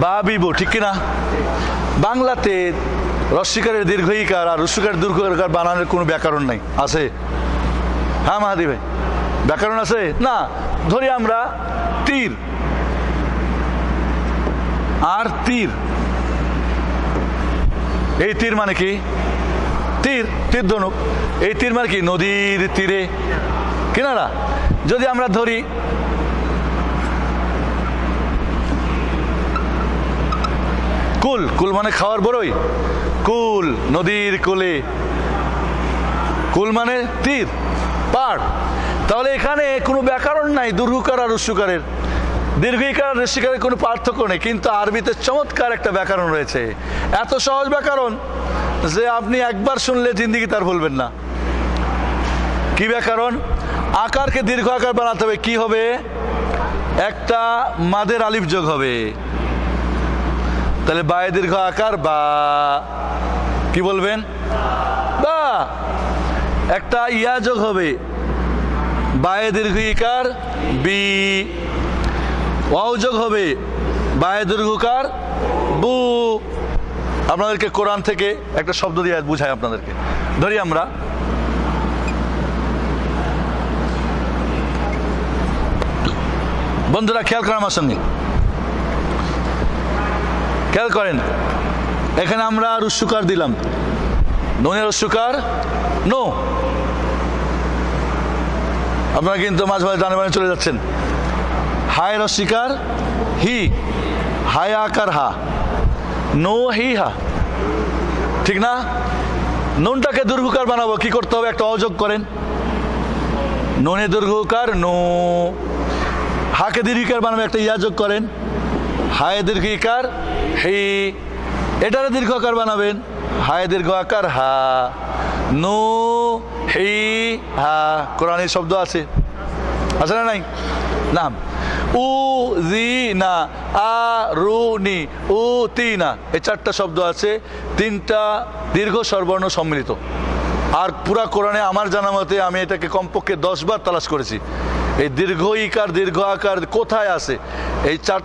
B: বা বিবু, ঠিক কিনা? বাংলাতে রস্যিকারের দীর্ঘ ইকার আর রস্যিকারের দীর্ঘ ইকার বানানোর কোনো ব্যাকরণ নাই, আছে? হ্যাঁ মাহাদি ভাই, ব্যাকরণ আছে না? ধরি আমরা তীর আর তীর, এই তীর মানে কি? তীর, তীর ধনুক। এই তীর মানে কি? নদীর তীরে, কিনারা। যদি আমরা ধরি কুল, কুল মানে খাওয়ার বড়ই, কুল, নদীর কুলে, কুল মানে তীর, পাড়। তাহলে এখানে কোনো ব্যাকরণ নাই দীর্ঘকার আর রস্যকারের, দীর্ঘিকার রস্যিকারের কোনো পার্থক্য নেই, কিন্তু আরবিতে চমৎকার একটা ব্যাকরণ রয়েছে। এত সহজ ব্যাকরণ যে আপনি একবার শুনলে জিন্দিগি তার ভুলবেন না। কি ব্যাকরণ? আকারকে দীর্ঘ আকার বানাতে হবে, কি হবে? একটা মাদের আলিফ যোগ হবে, তাহলে বায়ে দীর্ঘ আকার বা, কি বলবেন? বা। একটা ইয়া যোগ হবে, বায়ে দীর্ঘ ইকার বি, ওয়াও যোগ হবে, বায়ে দীর্ঘকার বু। আপনাদেরকে কোরআন থেকে একটা শব্দ দিয়ে বুঝাই আপনাদেরকে। ধরি আমরা বন্ধুরা, খেয়াল করেন আমার সঙ্গে, খেয়াল করেন, এখানে আমরা রস্যকার দিলাম, নুনের রস্যকার নো। আপনারা কিন্তু মাঝে মাঝে ডানে বামে চলে যাচ্ছেন। হায় রস্যিকার হি, হায় আকার হা, নো হি হা, ঠিক না? নুনটাকে দীর্ঘকার বানাবো, কি করতে হবে? একটা অযোগ করেন, নুনে দীর্ঘকার নো। হাকে দীর্ঘিকার বানাবো, একটা ইয়া যোগ করেন, হায় দীর্ঘিকার হি। এটারে দীর্ঘকার বানাবেন, হায় দীর্ঘ আকার হা, নো হি হা। কোরআনের শব্দ আছে, আছে না নাই? নাম উ জি না, আ রু নি, উ তি না, এই 4টা শব্দ আছে, 3টা দীর্ঘ স্বরবর্ণ সম্মিলিত। আর পুরা কোরআনে আমার জানা মতে আমি এটাকে কমপক্ষে 10 বার তালাশ করেছি, এই দীর্ঘ ইকার দীর্ঘ আকার কোথায় আছে। এই 4,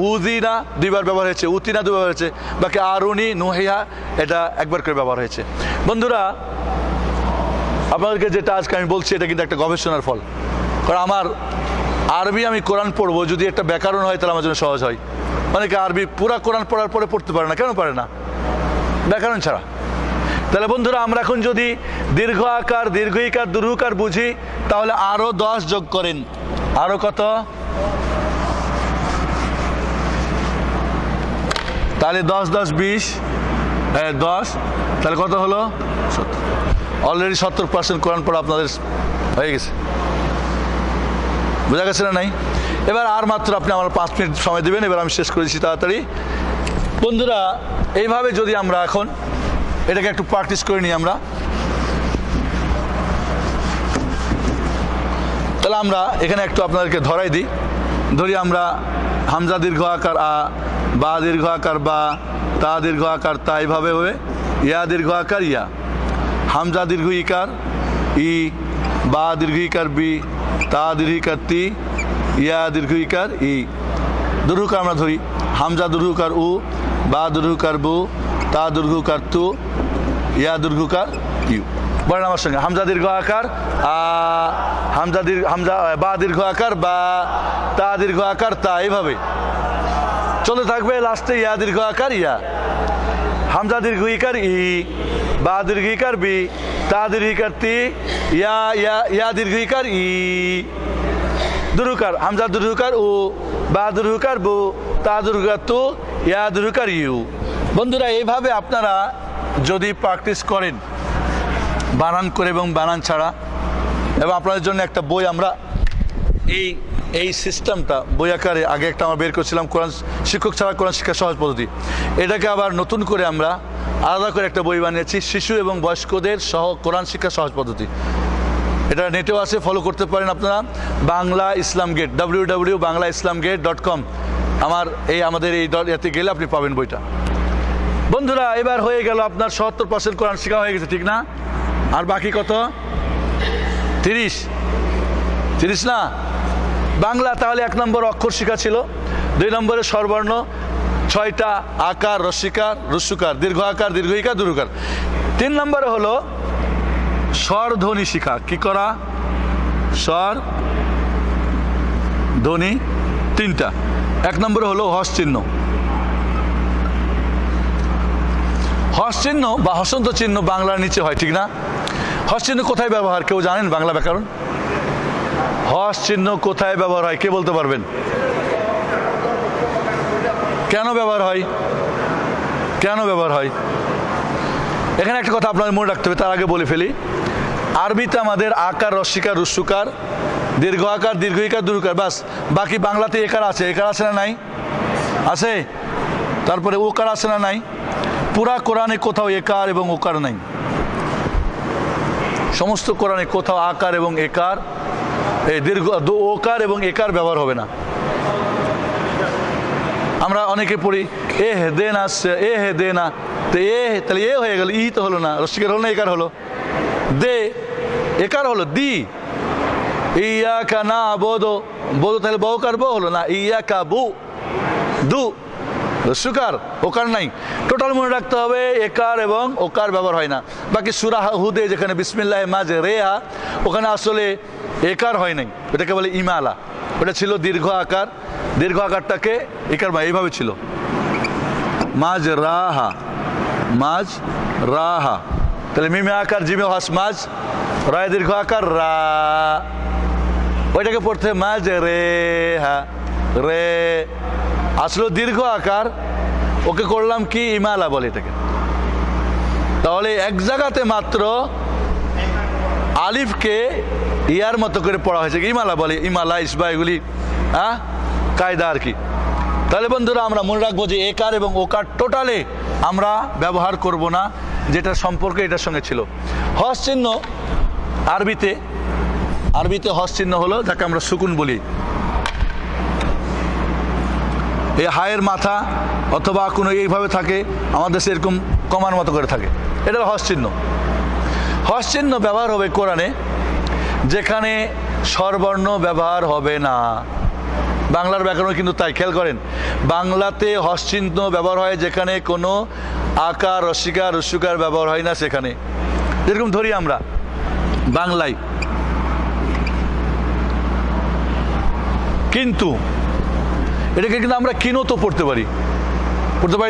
B: উদিনা 2 বার ব্যবহার হয়েছে, উতিনা 2 বার হয়েছে, বাকি আরুনি নুহিয়া এটা 1 বার করে ব্যবহার হয়েছে। বন্ধুরা, আপনাদেরকে যেটা আজকে আমি বলছি এটা কিন্তু একটা গবেষণার ফল। কারণ আমার আরবি আমি কোরআন পড়বো, যদি একটা ব্যাকরণ হয় তাহলে আমার জন্য সহজ হয়। অনেকে আরবি পুরা কোরআন পড়ার পরে পড়তে পারে না, কেন পারে না? ব্যাকরণ ছাড়া। তাহলে বন্ধুরা, আমরা এখন যদি দীর্ঘ আকার দীর্ঘ ইকার দীর্ঘকার বুঝি, তাহলে আরো 10 যোগ করেন। আরো কত? তাহলে 10 10 20, 10, তাহলে কত হলো? 70। অলরেডি 70% কোরআন পড়া আপনাদের হয়ে গেছে, বোঝা গেছে না নাই? এবার আর মাত্র আপনি আমার 5 মিনিট সময় দেবেন, এবার আমি শেষ করে দিচ্ছি তাড়াতাড়ি। বন্ধুরা, এইভাবে যদি আমরা এখন এটাকে একটু প্র্যাকটিস করে নিই আমরা। তাহলে আমরা এখানে একটু আপনাদেরকে ধরাই দিই। ধরি আমরা হামজা দীর্ঘ আকার আ, বা দীর্ঘ আকার বা, তা দীর্ঘ আকার তা, এইভাবে হবে। ইয়া দীর্ঘ আকার ইয়া, হামজা দীর্ঘ ইকার ই, বা দীর্ঘ ইকার বি, তা দীর্ঘ ইকার তি, ইয়া দীর্ঘ ইকার ই। দীর্ঘকার আমরা ধরি হামজা দীর্ঘকার উ, বা দীর্ঘকার বু, তা দীর্ঘকার তু, ইয়া দীর্ঘকার ইউ। বলেন আমার সঙ্গে, হামজা দীর্ঘ আকার আ, হামজা বা দীর্ঘ আকার বা, তা দীর্ঘ আকার তা, এইভাবে চলতে থাকবে। লাস্টে ইয়া দীর্ঘ আকার ইয়া, হামজা দীর্ঘ ইকার ই, বা দীর্ঘ ইকার বি, তা দীর্ঘ ইকার তি, ইয়া ইয়া ইয়া দীর্ঘ ইকার ই। দুরুকার হামজা দুরুকার উ, বা দুরুকার বু, তা দুরুকার তু, ইয়া দুরুকার ইউ। বন্ধুরা, এইভাবে আপনারা যদি প্র্যাকটিস করেন বানান করে এবং বানান ছাড়া, এবং আপনাদের জন্য একটা বই আমরা এই সিস্টেমটা বই আকারে আগে একটা আমরা বের করছিলাম, কোরআন শিক্ষক ছাড়া কোরআন শিক্ষা সহজ পদ্ধতি। এটাকে আবার নতুন করে আমরা আলাদা করে একটা বই বানিয়েছি, শিশু এবং বয়স্কদের কোরআন শিক্ষা সহজ পদ্ধতি। এটা নেটেও আছে, ফলো করতে পারেন আপনারা। বাংলা ইসলাম গেট, www.banglaislamgate.com আমাদের এই এতে গেলে আপনি পাবেন বইটা। বন্ধুরা, এবার হয়ে গেল আপনার ৭০% কোরআন শিক্ষা হয়ে গেছে, ঠিক না? আর বাকি কত? ৩০ না? বাংলা তাহলে ১ নম্বর অক্ষর শিখা ছিল, ২ নম্বরে স্বরবর্ণ ৬টা, আকার, রস্বীকার, রস্যুকার, দীর্ঘ আকার, দীর্ঘ ইকার, দুরুকার। ৩ নম্বরে হলো স্বর ধ্বনি শিখা। কি করা? স্বর ধ্বনি ৩টা। ১ নম্বরে হলো হস চিহ্ন। হস চিহ্ন বা হসন্ত চিহ্ন বাংলার নিচে হয়, ঠিক না? হস চিহ্ন কোথায় ব্যবহার কেউ জানেন? বাংলা ব্যাকরণ হস চিহ্ন কোথায় ব্যবহার হয় কে বলতে পারবেন? কেন ব্যবহার হয়? কেন ব্যবহার হয়? এখানে একটা কথা আপনাদের মনে রাখতে হবে, তার আগে বলে ফেলি। আরবিতে আমাদের আকার, রস্বীকার, রস্যুকার, দীর্ঘ আকার, দীর্ঘ ইকার, দুরুকার, বাস। বাকি বাংলাতে একার আছে। একার আছে না নাই? আছে। তারপরে ওকার আছে না নাই? পুরা কোরআনে কোথাও একার এবং ওকার নাই। সমস্ত কোরআনে কোথাও আকার এবং একার, এই দীর্ঘ ওকার এবং একার ব্যবহার হবে না। আমরা অনেকে পড়ি এ হে দে না, এ হে দে না, তো তাহলে এ হয়ে গেল, ই তো হলো না, রস্বীকার হলো না, একার হলো। দে একার হলো, দি ইয়া কা না বোধো, বোধো তাহলে বউকার বউ হলো না, ইয়া কা বু, দু রস্যুকার, ওকার নাই। টোটাল মনে রাখতে হবে একার এবং ওকার ব্যবহার হয় না। বাকি সূরা হুদে যেখানে বিসমিল্লাহ মাঝে রেহা, ওখানে আসলে একার হয় নাই, ওটাকে বলে ইমালা। ওটা ছিল দীর্ঘ আকার, দীর্ঘ আকারটাকে একার এইভাবে ছিল, মাঝ রাহা, মাঝ রাহা। তাহলে মিমে আকার, জিমে হাস মাঝ, রায় দীর্ঘ আকার রা, ওইটাকে পড়তে মাঝ রে হা, রে আসলে দীর্ঘ আকার, ওকে করলাম কি ইমালা বলে এটাকে। তাহলে এক জায়গাতে মাত্র আলিফকে ইয়ার মতো করে পড়া হয়েছে, ইমালা বলে, ইমালা, ইসবা, এগুলি কায়দা আর কি। তাহলে বন্ধুরা, আমরা মনে রাখবো যে একার এবং ওকার টোটালে আমরা ব্যবহার করব না, যেটা সম্পর্কে এটার সঙ্গে ছিল। হস চিহ্ন আরবিতে হস চিহ্ন হলো যাকে আমরা সুকুন বলি। এই হায়ের মাথা অথবা কোনো এইভাবে থাকে, আমাদের দেশে এরকম কমার মতো করে থাকে, এটা হস চিহ্ন। হস চিহ্ন ব্যবহার হবে কোরআনে যেখানে স্বরবর্ণ ব্যবহার হবে না। বাংলার ব্যাকরণ কিন্তু তাই, খেয়াল করেন, বাংলাতে হস চিহ্ন ব্যবহার হয় যেখানে কোনো আকার, রস্বীকার, রস্যুকার ব্যবহার হয় না সেখানে। যেরকম ধরি আমরা বাংলায় কিন্তু, এটাকে কিন্তু আমরা কিনো তো পড়তে পারি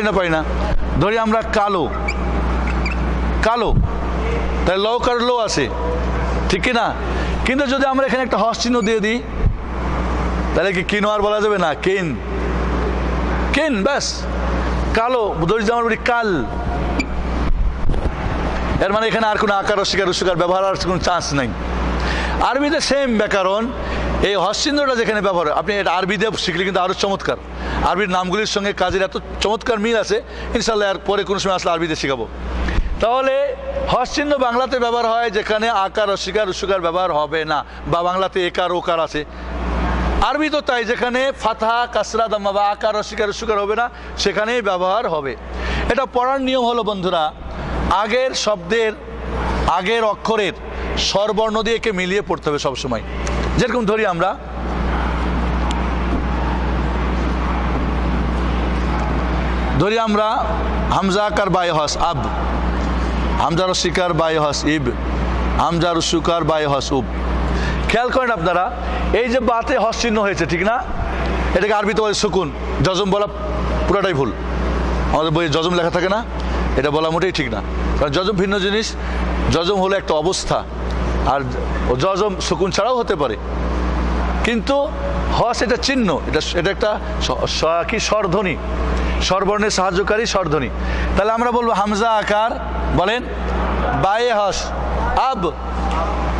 B: না, পারি না? ধরি আমরা কালো, কালো, তাই লৌকার লো আছে, ঠিক কি না? কিন্তু যদি আমরা এখানে একটা হস চিহ্ন দিয়ে দিই, তাহলে কি কিনো আর বলা যাবে না? কিন, কিন, ব্যাস। কালো ধরি যে আমরা বলি কাল, এর মানে এখানে আর কোনো আকার, রস্বীকার, রস্যুকার ব্যবহার আর কোনো চান্স নাই। আরবিতে সেম ব্যাকরণ, এই হস চিহ্নটা যেখানে ব্যবহার হয়, আপনি এটা আরবিতে শিখলে কিন্তু আরও চমৎকার। আরবির নামগুলির সঙ্গে কাজের এত চমৎকার মিল আছে, ইনশাল্লাহ আর পরে কোনো সময় আসলে আরবিতে শেখাবো। তাহলে হস চিহ্ন বাংলাতে ব্যবহার হয় যেখানে আকার অস্বীকার উস্বীকার ব্যবহার হবে না, বা বাংলাতে একার ওকার আছে। আরবি তো তাই, যেখানে ফাতহা কাসরা দাম্মা বা আকার অস্বীকার উস্বীকার হবে না সেখানেই ব্যবহার হবে। এটা পড়ার নিয়ম হলো বন্ধুরা, আগের শব্দের আগের অক্ষরের স্বরবর্ণ দিয়ে একে মিলিয়ে পড়তে হবে সবসময়। যেরকম ধরি আমরা হামজা আকার বাই হস আব, হামজার শিকার বাই হস ইব, হামজার সুকার বাই হস উব। খেয়াল করেন আপনারা, এই যে বাতে হস চিহ্ন হয়েছে ঠিক না, এটাকে আরবিতে বলে সুকুন। জজম বলা পুরাটাই ভুল, আমাদের বইয়ে জজম লেখা থাকে না, এটা বলা মোটেই ঠিক না। কারণ জজম ভিন্ন জিনিস, জজম হলো একটা অবস্থা, আর জজম সুকুন ছাড়াও হতে পারে। কিন্তু হস এটা চিহ্ন, এটা একটা কি স্বরধ্বনি, স্বরবর্ণের সাহায্যকারী স্বরধ্বনি। তাহলে আমরা বলবো হামজা আকার বলেন বায়ে হস আব,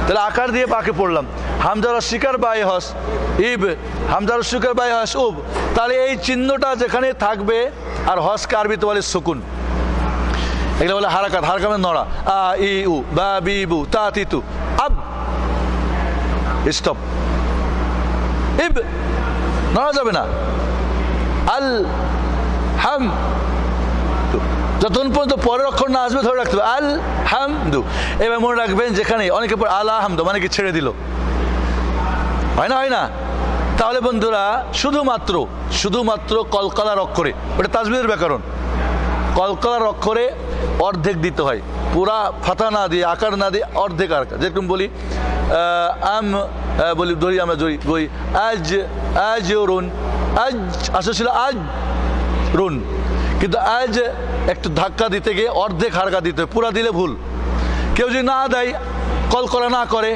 B: তাহলে আকার দিয়ে বাকে পড়লাম। হামজার শিকার বায়ে হস ইব, হামজার শিকার বায়ে হস উব। তাহলে এই চিহ্নটা যেখানে থাকবে, আর হসকে আরবিতে বলে সুকুন, এগুলো বলে হারাকাত, হারাকাতের নড়া। আ ই উ বা বি বু তা তি তু আব, স্টপ। ইব নড়া যাবে না। আল হাম, যতক্ষণ পর্যন্ত পরের অক্ষর না আসবে ধরে রাখতে হবে আল হামদু। এবার মনে রাখবেন, যেখানে অনেকে পর আলা হামদু মানে কি ছেড়ে দিল, হয় না? তাহলে বন্ধুরা শুধুমাত্র কলকলার অক্ষরে, ওটা তাজবিদের ব্যাকরণ, কলকলার অক্ষরে অর্ধেক দিতে হয়, পুরা ফাতা না দিয়ে আকার না দিয়ে অর্ধেক আকার। যেরকম বলি ধরি আমরা বই আজ রুন, আজ আসলে ছিল আজ রুন, কিন্তু আজ একটু ধাক্কা দিতে গিয়ে অর্ধেক হারকা দিতে হয়, পুরা দিলে ভুল। কেউ যদি না দেয়, কলকলা না করে,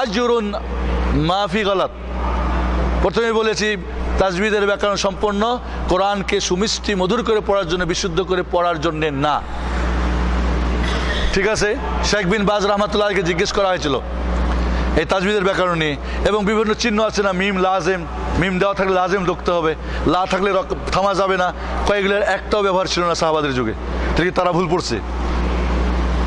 B: আজ রুন মাফি গলত। প্রথমে বলেছি তাজবিদের ব্যাকরণ সম্পন্ন, কোরআনকে সুমিষ্টি মধুর করে পড়ার জন্য, বিশুদ্ধ করে পড়ার জন্য না। ঠিক আছে, শেখ বিন বাজ রহমাতুল্লাহকে জিজ্ঞেস করা হয়েছিল এই তাজবিদের ব্যাকরণ নিয়ে, এবং বিভিন্ন চিহ্ন আছে না, মিম লাজেম, মিম দেওয়া থাকলে লাজেম ধরতে হবে, লা থাকলে থামা যাবে না, কয়েকগুলোর একটাও ব্যবহার ছিল না সাহাবাদের যুগে, ঠিক তারা ভুল পড়ছে।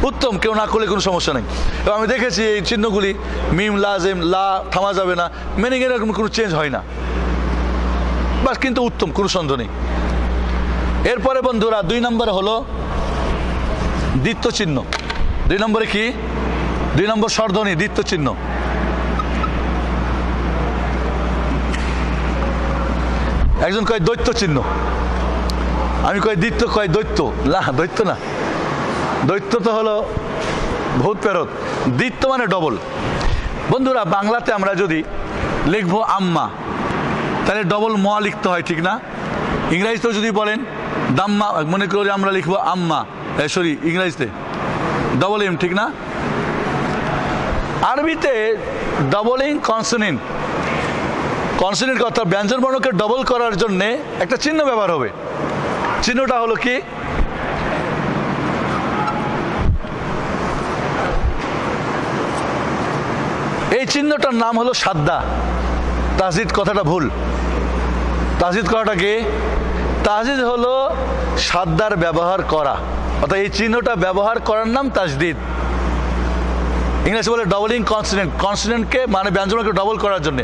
B: উত্তম, কেউ না করলে কোনো সমস্যা নেই। এবং আমি দেখেছি এই চিহ্নগুলি মিম লাজেম লা থামা যাবে না, মিনিংয়ের এরকম কোনো চেঞ্জ হয় না, বাস কিন্তু উত্তম, কোনো সন্দেহ নেই। এরপরে বন্ধুরা 2 নম্বরে হলো দ্বিত্ব চিহ্ন। 2 নম্বরে কি? 2 নম্বর স্বরধ্বনি দ্বিত্ব চিহ্ন। একজন কয় দৈত্য চিহ্ন, আমি কয় দ্বিত্ব, কয় দৈত্য না, দৈত্য না, দৈত্য তো হলো ভূত প্রেরত, দ্বিত্ব মানে ডবল। বন্ধুরা বাংলাতে আমরা যদি লিখবো আম্মা, তাহলে ডবল ম লিখতে হয় ঠিক না? ইংরেজিতেও যদি বলেন দাম্মা, মনে করি আমরা লিখবো আম্মা, ইংরেজিতে ডবল এম, ঠিক না? আরবিতে ডবলিং কনসোনেন্ট, কনসোনেন্ট অর্থাৎ ব্যঞ্জন বর্ণকে ডবল করার জন্যে একটা চিহ্ন ব্যবহার হবে। চিহ্নটা হলো কি? এই চিহ্নটার নাম হলো সাদ্দা। তাজদিদ কথাটা ভুল, তাজদিদ করাটা কি? তাজদিদ হলো সাদ্দার ব্যবহার করা, অর্থাৎ এই চিহ্নটা ব্যবহার করার নাম তাজদিদ। ইংরেজি বলে ডবলিং কনসোনেন্ট, কনসোনেন্টকে মানে ব্যঞ্জনকে ডবল করার জন্য।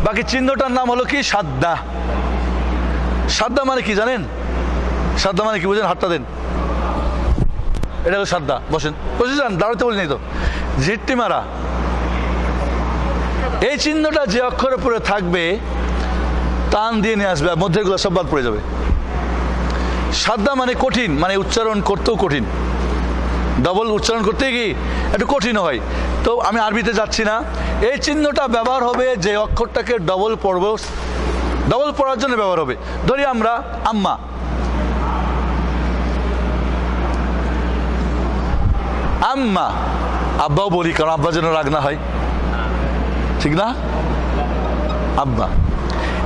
B: বাকি চিহ্নটার নাম হলো কি? সাদ্দা। সাদ্দা মানে কি জানেন? সাদ্দা মানে কি বুঝেন? হাতটা দেন, এটা হলো সাদ্দা। বসে যান, দাঁড়াতে বলি নাই তো। ঝিট্টি মারা, এই চিহ্নটা যে অক্ষরের উপরে থাকবে টান দিয়ে নিয়ে আসবে, আর মধ্যেগুলো সব বাদ পড়ে যাবে। সাদ্দা মানে কঠিন, মানে উচ্চারণ করতেও কঠিন, ডবল উচ্চারণ করতে কি একটু কঠিন হয়। তো আমি আরবিতে যাচ্ছি না, এই চিহ্নটা ব্যবহার হবে যে অক্ষরটাকে ডবল পড়ব, ডবল পড়ার জন্য ব্যবহার হবে। ধরি আমরা আম্মা, আম্মা, আব্বাও বলি, কারণ আব্বা যেন রাগ না হয়, ঠিক না? আব্বা,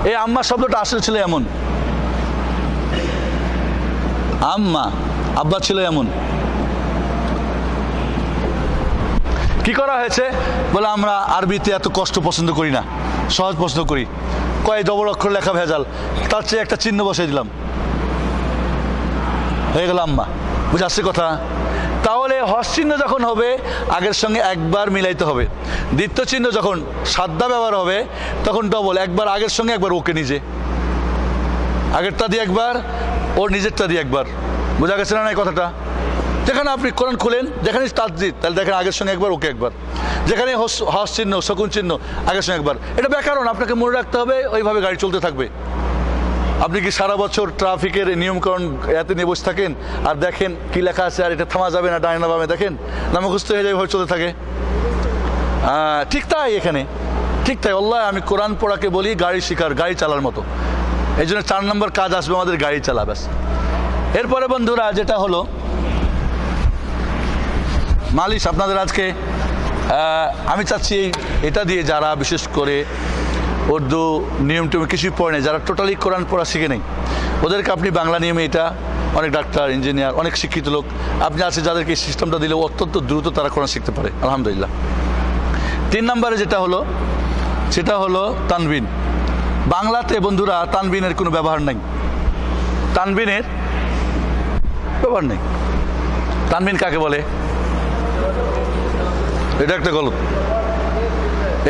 B: এই আম্মা শব্দটা আসলে ছিল এমন, আম্মা আব্বা ছিল এমন। কি করা হয়েছে বলে, আমরা আরবিতে এত কষ্ট পছন্দ করি না, সহজ পছন্দ করি, কয় ডবল অক্ষর লেখা ভেজাল, তার চেয়ে একটা চিহ্ন বসিয়ে দিলাম, হয়ে গেল আম্মা। বুঝে আসছে কথা? তাহলে হস চিহ্ন যখন হবে আগের সঙ্গে একবার মিলাইতে হবে। দ্বিতীয় চিহ্ন যখন সাদ্দা ব্যবহার হবে তখন ডবল, একবার আগের সঙ্গে একবার ওকে নিজে, আগেরটা দিয়ে একবার ওর নিজেরটা দিয়ে একবার। বোঝা গেছে না এই কথাটা? যেখানে আপনি কোরআন খুলেন, যেখানে তাসদিদ, তাহলে দেখেন আগের সঙ্গে একবার ওকে একবার, যেখানে হস চিহ্ন শকুন চিহ্ন আগের সঙ্গে একবার। এটা ব্যাকরণ, আপনাকে মনে রাখতে হবে, ওইভাবে গাড়ি চলতে থাকবে। আপনি কি সারা বছর ট্রাফিকের নিয়মকরণ এতে নিয়ে বসে থাকেন আর দেখেন কি লেখা আছে আর এটা থামা যাবে না, ডাইনা বামে দেখেন না, মুখস্থ হয়ে যাবে, চলতে থাকে? ঠিক তাই এখানে, ঠিক তাই। আল্লাহ, আমি কোরআন পড়াকে বলি গাড়ি শিকার, গাড়ি চালার মতো। এই জন্য 4 নম্বর কাজ আসবে আমাদের, গাড়ি চালা, ব্যাস। এরপরে বন্ধুরা যেটা হলো মালিশ। আপনাদের আজকে আমি চাচ্ছি এটা দিয়ে যারা বিশেষ করে উর্দু নিয়ম টিয়ম কিছুই পড়ে নেই, যারা টোটালি কোরআন পড়া শিখে নেই, ওদেরকে আপনি বাংলা নিয়মে, এটা অনেক ডাক্তার, ইঞ্জিনিয়ার, অনেক শিক্ষিত লোক আপনি আছে যাদেরকে এই সিস্টেমটা দিলে অত্যন্ত দ্রুত তারা কোরআন শিখতে পারে, আলহামদুলিল্লাহ। 3 নম্বরে যেটা হলো সেটা হলো তানবিন। বাংলাতে বন্ধুরা তানবিনের কোনো ব্যবহার নেই, তানবিনের ব্যবহার নেই। তানবিন কাকে বলে? এটা একটা গলত,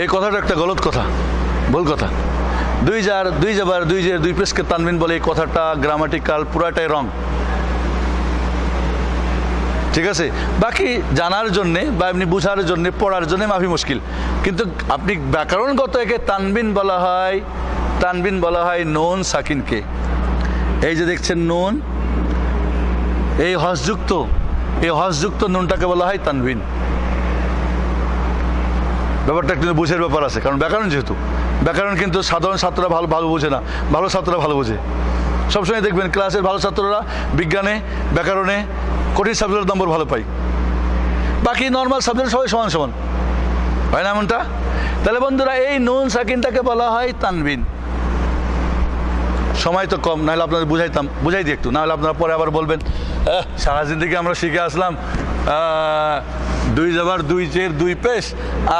B: এই কথাটা একটা গলত কথা, ভুল কথা। দুই জের দুই পেশকে তানবিন বলে, এই কথাটা গ্রামাটিক্যাল পুরাটাই রং, ঠিক আছে? বাকি জানার জন্যে বা এমনি বুঝার জন্যে, পড়ার জন্যে মাফি মুশকিল, কিন্তু আপনি ব্যাকরণগত একে তানবিন বলা হয়। তানবিন বলা হয় নুন সাকিনকে। এই যে দেখছেন নুন, এই হসযুক্ত নুনটাকে বলা হয় তানবিন। ব্যাপারটা কিন্তু বুঝের ব্যাপার আছে, কারণ ব্যাকরণ যেহেতু, ব্যাকরণ কিন্তু সাধারণ ছাত্ররা ভালো বোঝে না, ভালো ছাত্ররা ভালো বোঝে। সবসময় দেখবেন ক্লাসের ভালো ছাত্ররা বিজ্ঞানে, ব্যাকরণে, কঠিন সাবজেক্টের নম্বর ভালো পাই, বাকি নর্মাল সাবজেক্ট সবাই সমান সমান, হয় না এমনটা? তাহলে বন্ধুরা এই নুন সাকিনটাকে বলা হয় তানবিন। সময় তো কম, নাহলে আপনাদের বুঝাই দিই একটু, নাহলে আপনারা পরে আবার বলবেন সারা জিন্দেগি আমরা শিখে আসলাম 2 জবর 2 জের 2 পেশ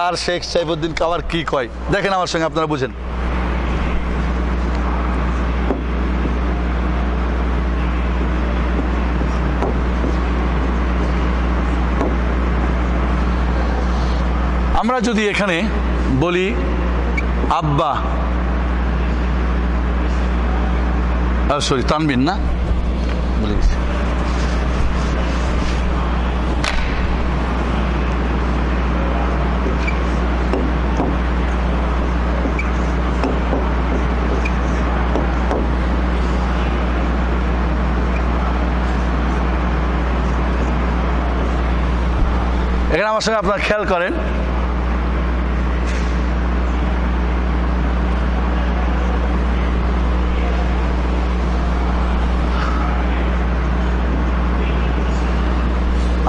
B: আর শেখ সাইফুদ্দিন কাওয়ার কি কয়। দেখেন আমার সঙ্গে, আপনারা বুঝেন। আমরা যদি এখানে বলি আব্বা, সরি তানবিন না, বলে গেছি। এখানে আমার সঙ্গে আপনারা খেয়াল করেন,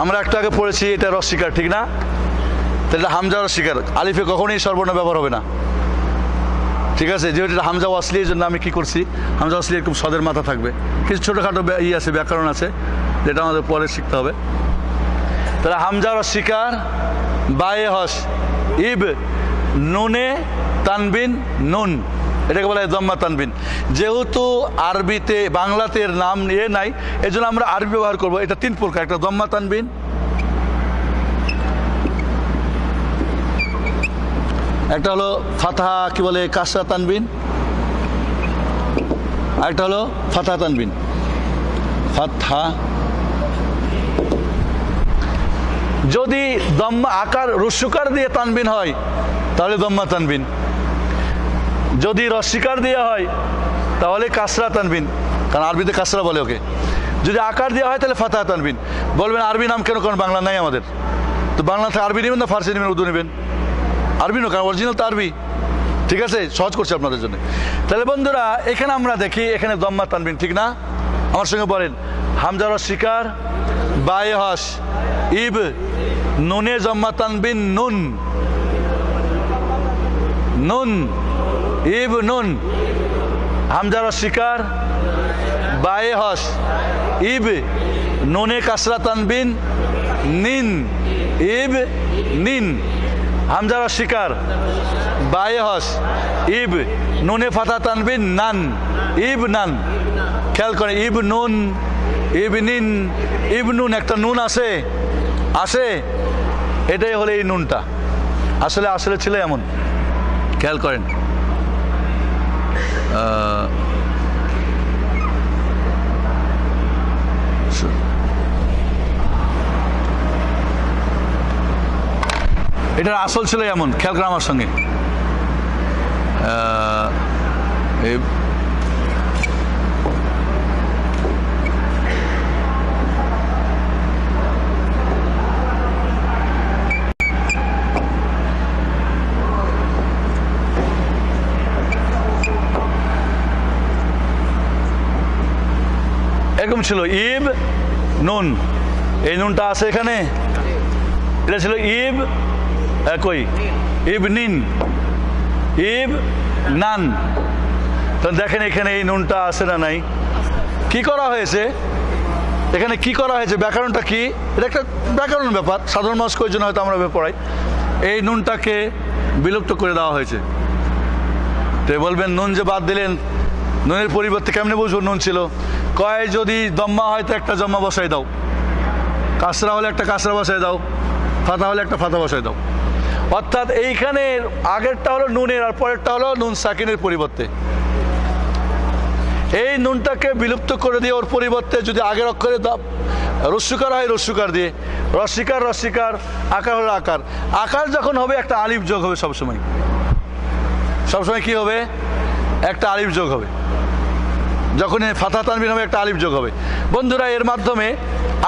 B: আমরা একটু আগে পড়েছি এটা রস্বীকার, ঠিক না? তাহলে হামজা রস্বীকার, আলিফে কখনোই সর্বর্ণ ব্যবহার হবে না, ঠিক আছে? যেহেতু এটা হামজা ওয়াসলি, এর জন্য আমি কি করছি, হামজা ওয়াসলি এরকম সদের মাথা থাকবে, কিছু ছোটোখাটো আছে, ব্যাকরণ আছে, যেটা আমাদের পরে শিখতে হবে। তাহলে হামজা রস্বীকার, বায়ে হস, ইব, নুনে তানবিন, নুন, এটাকে বলা হয় দম্মা তানবিন। যেহেতু আরবিতে, বাংলাতে এর নাম নিয়ে নাই, এই জন্য আমরা আরবি ব্যবহার করবো। এটা 3 প্রকার, একটা দম্মা তানবিন, একটা হলো ফাতহা, কি বলে, কাসরা তানবিন, আরেকটা হলো ফাতহা তানবিন, ফাতহা। যদি দম্মা আকার রস্যকার দিয়ে তানবিন হয় তাহলে দম্মা তানবিন, যদি রস্যিকার দিয়ে হয় তাহলে কাসরা তানবিন, কারণ আরবিতে কাসরা বলে ওকে। যদি আকার দেওয়া হয় তাহলে ফাতহা তানবিন। বলবেন আরবি নাম কেন, কারণ বাংলা নাই আমাদের, তো বাংলা থেকে আরবি নেবেন না ফার্সি নেবেন, উর্দু নেবেন? আরবি নো, কারণ অরিজিনাল তো আরবি, ঠিক আছে? সহজ করছে আপনাদের জন্য। তাহলে বন্ধুরা এখানে আমরা দেখি, এখানে দম্মা তানবিন, ঠিক না? আমার সঙ্গে বলেন, হামজা রস্যিকার, বায়ে হস, ইব, নুনে জম্মা তানবিন, নুন, নুন, ইব, নুন, হামজা রস্যিকার, বায়ে হস, ইব, নুনে কাসরা তানবিন, নিন, ইব, নিন, হামজা রস্যিকার, বায়ে হস, ইব, নুনে ফাতা তানবিন, নান, ইব, নান। খেয়াল করে, ইব নুন, ইবনিন, ইবনুন একটা নুন আসে, এটাই হলো এই নুনটা। আসলে আসলে ছিল এমন, খেয়াল করেন। এটার আসল ছিল এমন, খেয়াল করেন আমার সঙ্গে। এরকম ছিল ইব নুন, এই নুনটা আছে এখানে, এটা ছিল ইব কই ইব নিন, ইব নান। তো দেখেন এখানে এই নুনটা আছে না নাই? কি করা হয়েছে এখানে, কি করা হয়েছে, ব্যাকরণটা কি? এটা একটা ব্যাকরণ ব্যাপার, সাধারণ মানুষ কয়েকজন হয়তো আমরা পড়াই। এই নুনটাকে বিলুপ্ত করে দেওয়া হয়েছে। তো বলবেন নুন যে বাদ দিলেন, নুনের পরিবর্তে কেমনে বুঝবো নুন ছিল? কয় যদি দম্মা হয় তো একটা জম্মা বসাই দাও, কাসরা হলে একটা কাসরা বসাই দাও, ফাতা হলে একটা ফাতা বসাই দাও। অর্থাৎ এইখানে আগেরটা হলো নুনের আর পরেরটা হলো নুন সাকিনের পরিবর্তে। এই নুনটাকে বিলুপ্ত করে দিয়ে ওর পরিবর্তে যদি আগের অক্ষরে রস্যকার হয় রস্যকার দিয়ে, রস্যিকার রস্যিকার, আকার হলো আকার। আকার যখন হবে একটা আলিফ যোগ হবে সবসময়, সবসময় কি হবে? একটা আলিফ যোগ হবে। যখন ফাতা তানবিন হবে একটা আলিফ যোগ হবে। বন্ধুরা, এর মাধ্যমে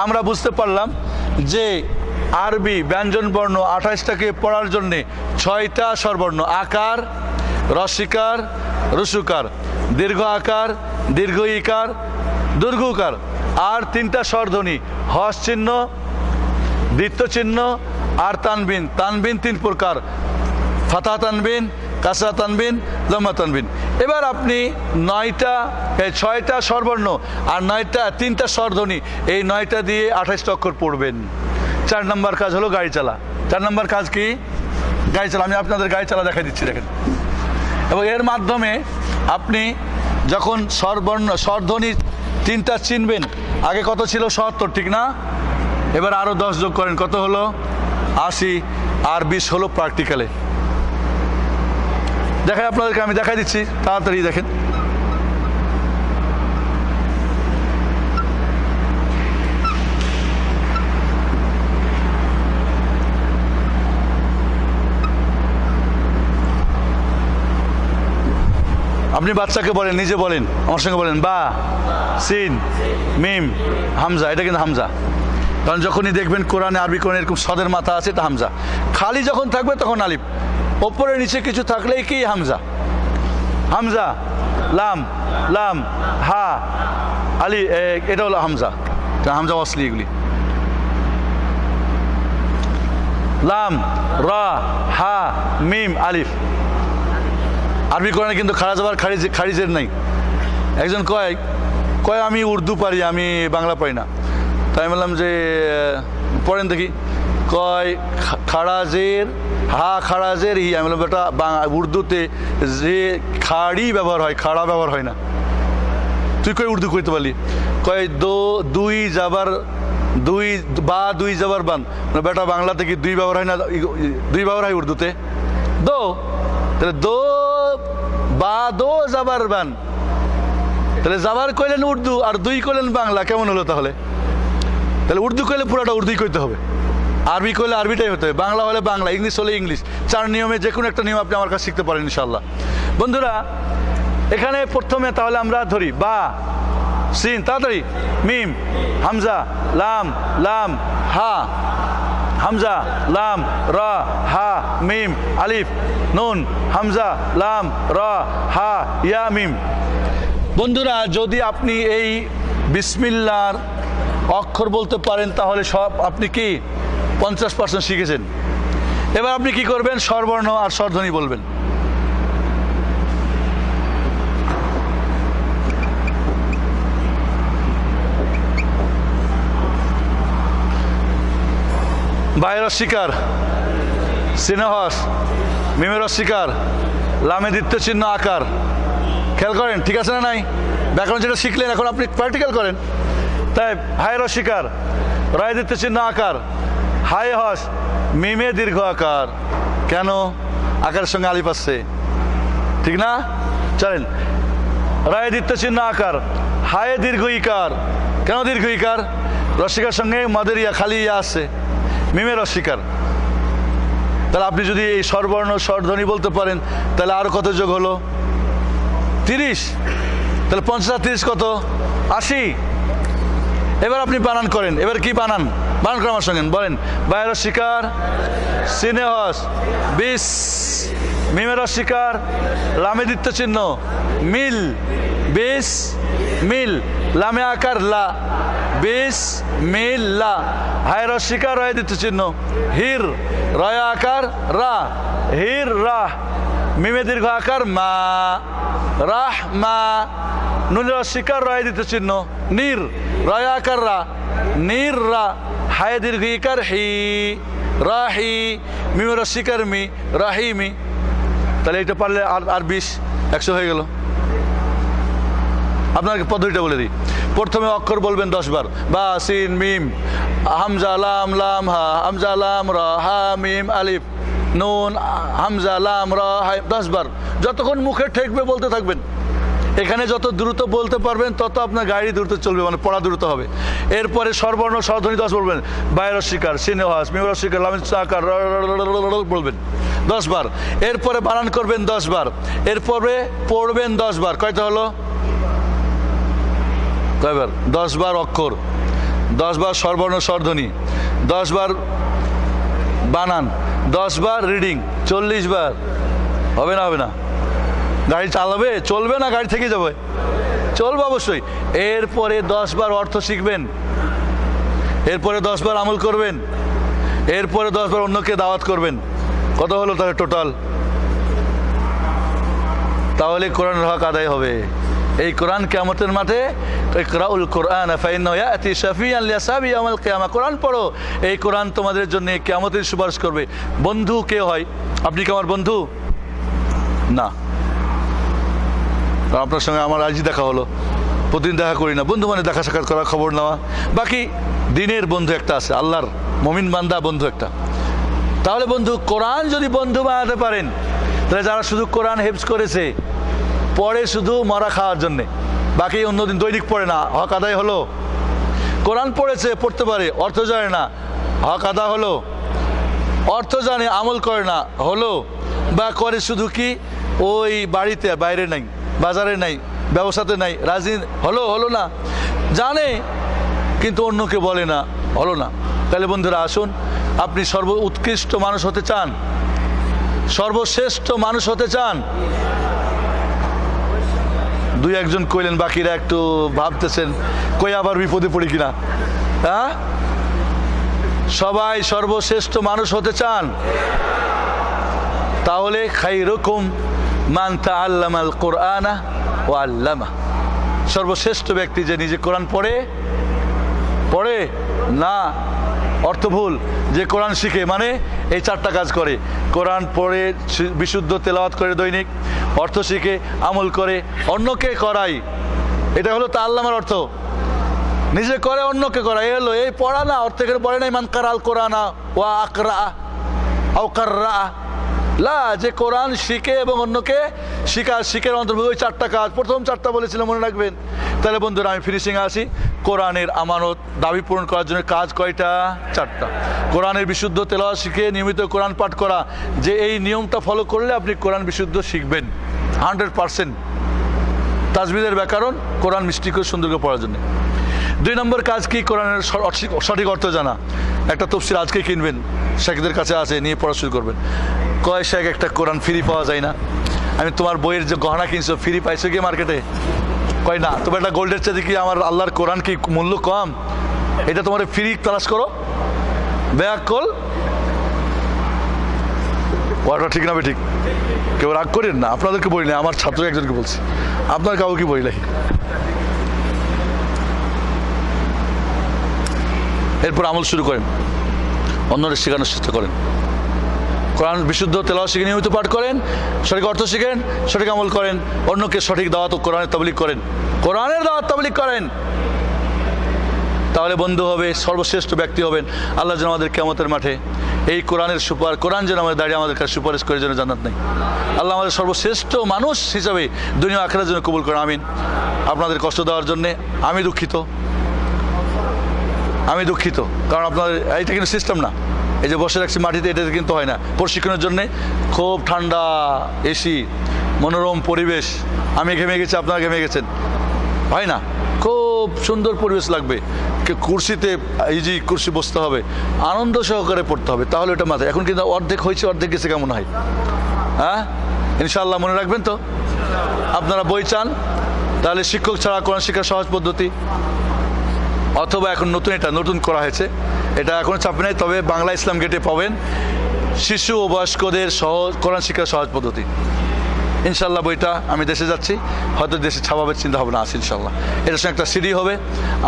B: আমরা বুঝতে পারলাম যে আরবি ব্যঞ্জন বর্ণ 28টাকে পড়ার জন্যে 6টা স্বরবর্ণ, আকার, রস্যিকার, রস্যকার, দীর্ঘ আকার, দীর্ঘ ইকার, দীর্ঘ উকার, আর 3টা স্বরধ্বনি, হস চিহ্ন, দ্বিত্ব চিহ্ন আর তানবিন। তানবিন 3 প্রকার, ফাতা তানবিন, কাসরা তানবিন, জম্মা তানবিন। এবার আপনি 6টা স্বরবর্ণ আর 3টা স্বরধ্বনি, এই 9টা দিয়ে 28টা অক্ষর পড়বেন। 4 নম্বর কাজ হলো গাড়ি চালা। 4 নম্বর কাজ কি? গাড়ি চালা। আমি আপনাদের গাড়ি চালা দেখাই দিচ্ছি, দেখেন। এবং এর মাধ্যমে আপনি যখন স্বরধ্বনি 3টা চিনবেন, আগে কত ছিল? 77, ঠিক না? এবার আরও 10 যোগ করেন, কত হলো? 80, আর 20 হলো প্র্যাকটিক্যালে। দেখাই আপনাদেরকে, আমি দেখাই দিচ্ছি, তাড়াতাড়ি দেখেন। আপনি বাচ্চাকে বলেন, নিজে বলেন, আমার সঙ্গে বলেন, বা, সিন, মিম, হামজা। এটা কিন্তু হামজা, কারণ যখনই দেখবেন কোরআনে, আরবি কোরআনে এরকম সদের মাথা আছে, এটা হামজা। খালি যখন থাকবে তখন আলিফ, ওপরে নিচে কিছু থাকলেই কি হামজা। হামজা, লাম, লাম, হা, আলি, এটা হলো হামজা। হামজা অসলি এগুলি। লাম, রা, হা, মিম, আলিফ। আরবি কোরআনে কিন্তু খাড়া যাবার খারিজের নাই। একজন কয় আমি উর্দু পারি, আমি বাংলা পারি না। তাই আমি বললাম যে পড়েন দেখি। কয় খাড়াজের, হা খাড়াজের হি। আমি বললাম বেটা উর্দুতে যে খাড়ি ব্যবহার হয়, খাড়া ব্যবহার হয় না। তুই কই উর্দু করতে পারলি? কয় দুই যাবার দুই, বা দুই যাবার বান। বেটা বাংলাতে কি দুই ব্যবহার হয় না? দুই ব্যবহার হয় উর্দুতে, দো। তাহলে দো বা দো যাবার বান, তাহলে যাবার কইলেন উর্দু আর দুই কইলেন বাংলা, কেমন হলো তাহলে? তাহলে উর্দু কইলে পুরাটা উর্দুই কইতে হবে, আরবি কইলে আরবিটাই হতে হবে, বাংলা হলে বাংলা, ইংলিশ হলে ইংলিশ। 4 নিয়মে যে কোনো একটা নিয়ম আপনি আমার কাছে শিখতে পারেন ইনশাল্লাহ। বন্ধুরা, এখানে প্রথমে তাহলে আমরা ধরি বা, সিন, তাড়াতাড়ি, মিম, হামজা, লাম, লাম, হা, হামজা, লাম, রা, হা, মিম, আলিফ, নুন, হামজা, লাম, রা, হা, ইয়া, মিম। বন্ধুরা, যদি আপনি এই বিসমিল্লাহর অক্ষর বলতে পারেন তাহলে সব আপনি কি 50% শিখেছেন। এবার আপনি কি করবেন? স্বরবর্ণ আর স্বরধ্বনি বলবেন। বায়ের অস্বীকার, সিনেহস, মিমের অস্বীকার, লামে দ্বিত্ব চিহ্ন আকার। খেয়াল করেন, ঠিক আছে না নাই? ব্যাকরণ যেটা শিখলেন এখন আপনি প্র্যাকটিক্যাল করেন। তাই হায়ের অস্বীকার, রায় দিতে চিহ্ন আকার, হায় হস, মিমে দীর্ঘ আকার। কেন? আকারের সঙ্গে আলিফ আসছে, ঠিক না? চলেন, রায় দিতে চিহ্ন আকার, হায়ে দীর্ঘ ইকার। কেন দীর্ঘ ইকার? রস্বীকার সঙ্গে মাদের ইয়া খালি ইয়া আসছে, মিমের অস্বীকার। তাহলে আপনি যদি এই স্বরবর্ণ স্বরধ্বনি বলতে পারেন তাহলে আরো কত যোগ হলো? 30। তাহলে 50 আর 30 কত? 80। এবার আপনি বানান করেন। এবার কি বানান? বানান করেন আমার সঙ্গে, বলেন। বায়ের অস্বীকার, সিনেহস, বিশ, মিমের অস্বীকার, লামে দ্বিত্ব চিহ্ন, মিল, বিশ মিল, লামে আকার লা, বিশ মিল লা, হায়ের অস্বীকার, রয়ে দ্বিত্ব চিহ্ন, হির, রয়া আকার রা, হির রাহ, মিমে দীর্ঘ আকার মা, রাহ মা, নুনের অস্বীকার, রয়ে দ্বিত্ব চিহ্ন, নির, রয়া আকার রা, নির রা, হায়ে দীর্ঘ ইকার হি, রাহি, মিমের অস্বীকার মি, রাহিমি। তাহলে এটা পারলে আর 20, 100 হয়ে গেল। আপনাকে পদ্ধতিটা বলে দিই। প্রথমে অক্ষর বলবেন 10 বার, বা সিন মিম, হামজা লাম, লাম হা, হামজা লাম রা, হা মিম আলিফ, নুন, হামজা লাম রা, হা, 10 বার। যতক্ষণ মুখে ঠেকবে বলতে থাকবেন। এখানে যত দ্রুত বলতে পারবেন তত আপনার গাড়ি দ্রুত চলবে, মানে পড়া দ্রুত হবে। এরপরে স্বরবর্ণ স্বরধ্বনি 10 বলবেন, বায়ের অস্বীকার, সিনেহাস, মিমের অস্বীকার, লামিন আকার বলবেন 10 বার। এরপরে বানান করবেন 10 বার। এরপরে পড়বেন 10 বার। কয়টা হলো? কয়বার? 10 বার অক্ষর, 10 বার স্বরবর্ণ স্বরধ্বনি, 10 বার বানান, 10 বার রিডিং, 40 বার। হবে না? হবে না? গাড়ি চালাবে, চলবে না? গাড়ি থেকে যাবে, চলবে অবশ্যই। এরপরে 10 বার অর্থ শিখবেন, এরপরে 10 বার আমল করবেন, এরপরে 10 বার অন্যকে দাওয়াত করবেন। কত হলো তাহলে টোটাল? তাহলে কোরআনের হক আদায় হবে। এই কোরআন কিয়ামতের মাঠে, ইকরাউল কোরআন ফাইন্নাহু ইয়াতি শাফিয়ান লিআসহাবি ইয়াউমাল কিয়ামা, কোরআন পড়ো, এই কোরআন তোমাদের জন্য কিয়ামতের সুপারিশ করবে। বন্ধু কে হয়? আপনি কি আমার বন্ধু? না। আপনার সঙ্গে আমার আজই দেখা হলো, প্রতিদিন দেখা করি না। বন্ধু মানে দেখা সাক্ষাৎ করা, খবর নেওয়া। বাকি দিনের বন্ধু একটা আছে, আল্লাহর মুমিন বান্দা বন্ধু একটা। তাহলে বন্ধু, কোরআন যদি বন্ধু বানাতে পারেন, তাহলে যারা শুধু কোরআন হেফজ করেছে, পড়ে শুধু মরা খাওয়ার জন্যে, বাকি অন্যদিন দৈনিক পড়ে না, হক আদায় হলো? কোরআন পড়েছে, পড়তে পারে, অর্থ জানে না, হক আদা হলো? অর্থ জানে, আমল করে না, হলো? বা করে শুধু কি ওই বাড়িতে, বাইরে নাই, বাজারে নাই, ব্যবসাতে নাই, রাজি হলো? হলো না? জানে কিন্তু অন্যকে বলে না, হলো না? তাহলে বন্ধুরা আসুন, আপনি সর্ব উৎকৃষ্ট মানুষ হতে চান, সর্বশ্রেষ্ঠ মানুষ হতে চান? 2-1 কইলেন, বাকিরা একটু ভাবতেছেন কই আবার বিপদে পড়ি কিনা। হ্যাঁ, সবাই সর্বশ্রেষ্ঠ মানুষ হতে চান? তাহলে খাইরুকুম মান তাআল্লামাল কুরআনা ওয়া আল্লামা, সর্বশ্রেষ্ঠ ব্যক্তি যে নিজে কোরআন পড়ে না, অর্থ ভুল, যে কোরআন শিখে, মানে এই 4টা কাজ করে। কোরআন পড়ে বিশুদ্ধ তেলাওয়াত করে দৈনিক, অর্থ শিখে, আমল করে, অন্যকে করাই। এটা হলো তাআল্লামার অর্থ। নিজে করে, অন্যকে করা, এই হলো এই পড়া না। অর্থ এখানে পড়ে নাই মান কারাল কোরআনা ওয়া আকরা আও কাররা, লা, যে কোরআন শিখে এবং অন্যকে শিখের অন্তর্ভুক্ত ওই 4টা কাজ। প্রথম 4টা বলেছিলাম, মনে রাখবেন। তাহলে বন্ধুরা আমি ফিনিশিংয়ে আসি। কোরআনের আমানত দাবি পূরণ করার জন্য কাজ কয়টা? 4টা। কোরআনের বিশুদ্ধ তেলাওয়াত শিখে নিয়মিত কোরআন পাঠ করা, যে এই নিয়মটা ফলো করলে আপনি কোরআন বিশুদ্ধ শিখবেন 100%। তাজবিদের ব্যাকরণ, কোরআন মিষ্টি করে সুন্দর করে পড়ার জন্য। 2 নম্বর কাজ কি? কোরআনের সঠিক অর্থ জানা। একটা তফসির আজকে কিনবেন, শেখদের কাছে আছে, নিয়ে পড়া শুরু করবেন। কয় শেখ, একটা কোরআন ফ্রি পাওয়া যায় না? আমি তোমার বইয়ের যে গহনা কিনছো ফ্রি পাইছো কি মার্কেটে? কয় না। তবে একটা গোল্ডের চাইতে কি আমার আল্লাহর কোরআন কি মূল্য কম? এটা তোমার ফ্রি তালাশ করো, বেয়াক্কল। ওটা ঠিক না? ঠিক। কেউ রাগ করেন না, আপনাদেরকে বলি না, আমার ছাত্র একজনকে বলছি, আপনার কাউকে বলি নাই। এরপর আমল শুরু করেন, অন্যদের শেখানোর চেষ্টা করেন। কোরআন বিশুদ্ধ তেলাওয়াত শিখে নিয়মিত পাঠ করেন, সঠিক অর্থ শিখেন, সঠিক আমল করেন, অন্যকে সঠিক দাওয়াত ও কোরআনের তাবলীগ করেন, কোরআনের দাওয়াত তাবলীগ করেন। তাহলে বন্ধু হবে, সর্বশ্রেষ্ঠ ব্যক্তি হবেন। আল্লাহ যেন আমাদের কিয়ামতের মাঠে এই কোরআনের কোরআন যেন আমাদের দাঁড়িয়ে আমাদের কাছে সুপারিশ করে যেন জান্নাত নেই। আল্লাহ আমাদের সর্বশ্রেষ্ঠ মানুষ হিসাবে দুনিয়া আখিরাতের জন্য কবুল করেন, আমিন। আপনাদের কষ্ট দেওয়ার জন্যে আমি দুঃখিত, কারণ আপনাদের এইটা কিন্তু সিস্টেম না। এই যে বসে রাখছি মাটিতে, এটা কিন্তু হয় না। প্রশিক্ষণের জন্যে খুব ঠান্ডা এসি, মনোরম পরিবেশ, আমি ঘেমে গেছি, আপনারা ঘেমে গেছেন, হয় না? খুব সুন্দর পরিবেশ লাগবে, কুর্সিতে ইজি কুর্সি বসতে হবে, আনন্দ সহকারে পড়তে হবে, তাহলে ওটা মাথায়। এখন কিন্তু অর্ধেক হয়েছে, অর্ধেক গেছে, কেমন হয়? হ্যাঁ, ইনশাআল্লাহ মনে রাখবেন তো। আপনারা বই চান, তাহলে শিক্ষক ছাড়া কোরআন শিক্ষার সহজ পদ্ধতি, অথবা এখন নতুন করা হয়েছে, এটা এখনো চাপ নেই, তবে বাংলা ইসলাম গেটে পাবেন শিশু ও বয়স্কদের সহজ কোরআন শিক্ষার সহজ পদ্ধতি। ইনশাল্লাহ বইটা আমি দেশে যাচ্ছি, হয়তো দেশে ছাপাবের চিন্তা ভাবনা আছে ইনশাল্লাহ। এটার সঙ্গে একটা সিডি হবে।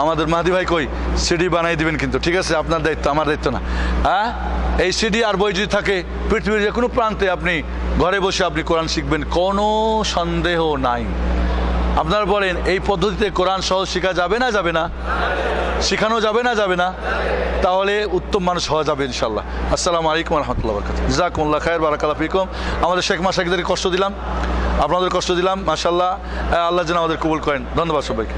B: আমাদের মাহাদি ভাই কই, সিডি বানাই দিবেন কিন্তু, ঠিক আছে? আপনার দায়িত্ব, আমার দায়িত্ব না। হ্যাঁ, এই সিডি আর বই যদি থাকে, পৃথিবীর যে কোনো প্রান্তে আপনি ঘরে বসে আপনি কোরআন শিখবেন, কোনো সন্দেহ নাই। আপনারা বলেন, এই পদ্ধতিতে কোরআন সহজ শেখা যাবে না? যাবে না? শেখানো যাবে না? যাবে না? তাহলে উত্তম মানুষ হওয়া যাবে ইনশাল্লাহ। আসসালামু আলাইকুম রহমতুল্লাহ বারাকাতুহু। জাযাকুমুল্লাহ খায়র, বারাকাল্লাহু ফিকুম। আমাদের শেখ মাশায়েখদের কষ্ট দিলাম, আপনাদের কষ্ট দিলাম, মাশাআল্লাহ। আল্লাহ যেন আমাদের কবুল করেন। ধন্যবাদ সবাইকে।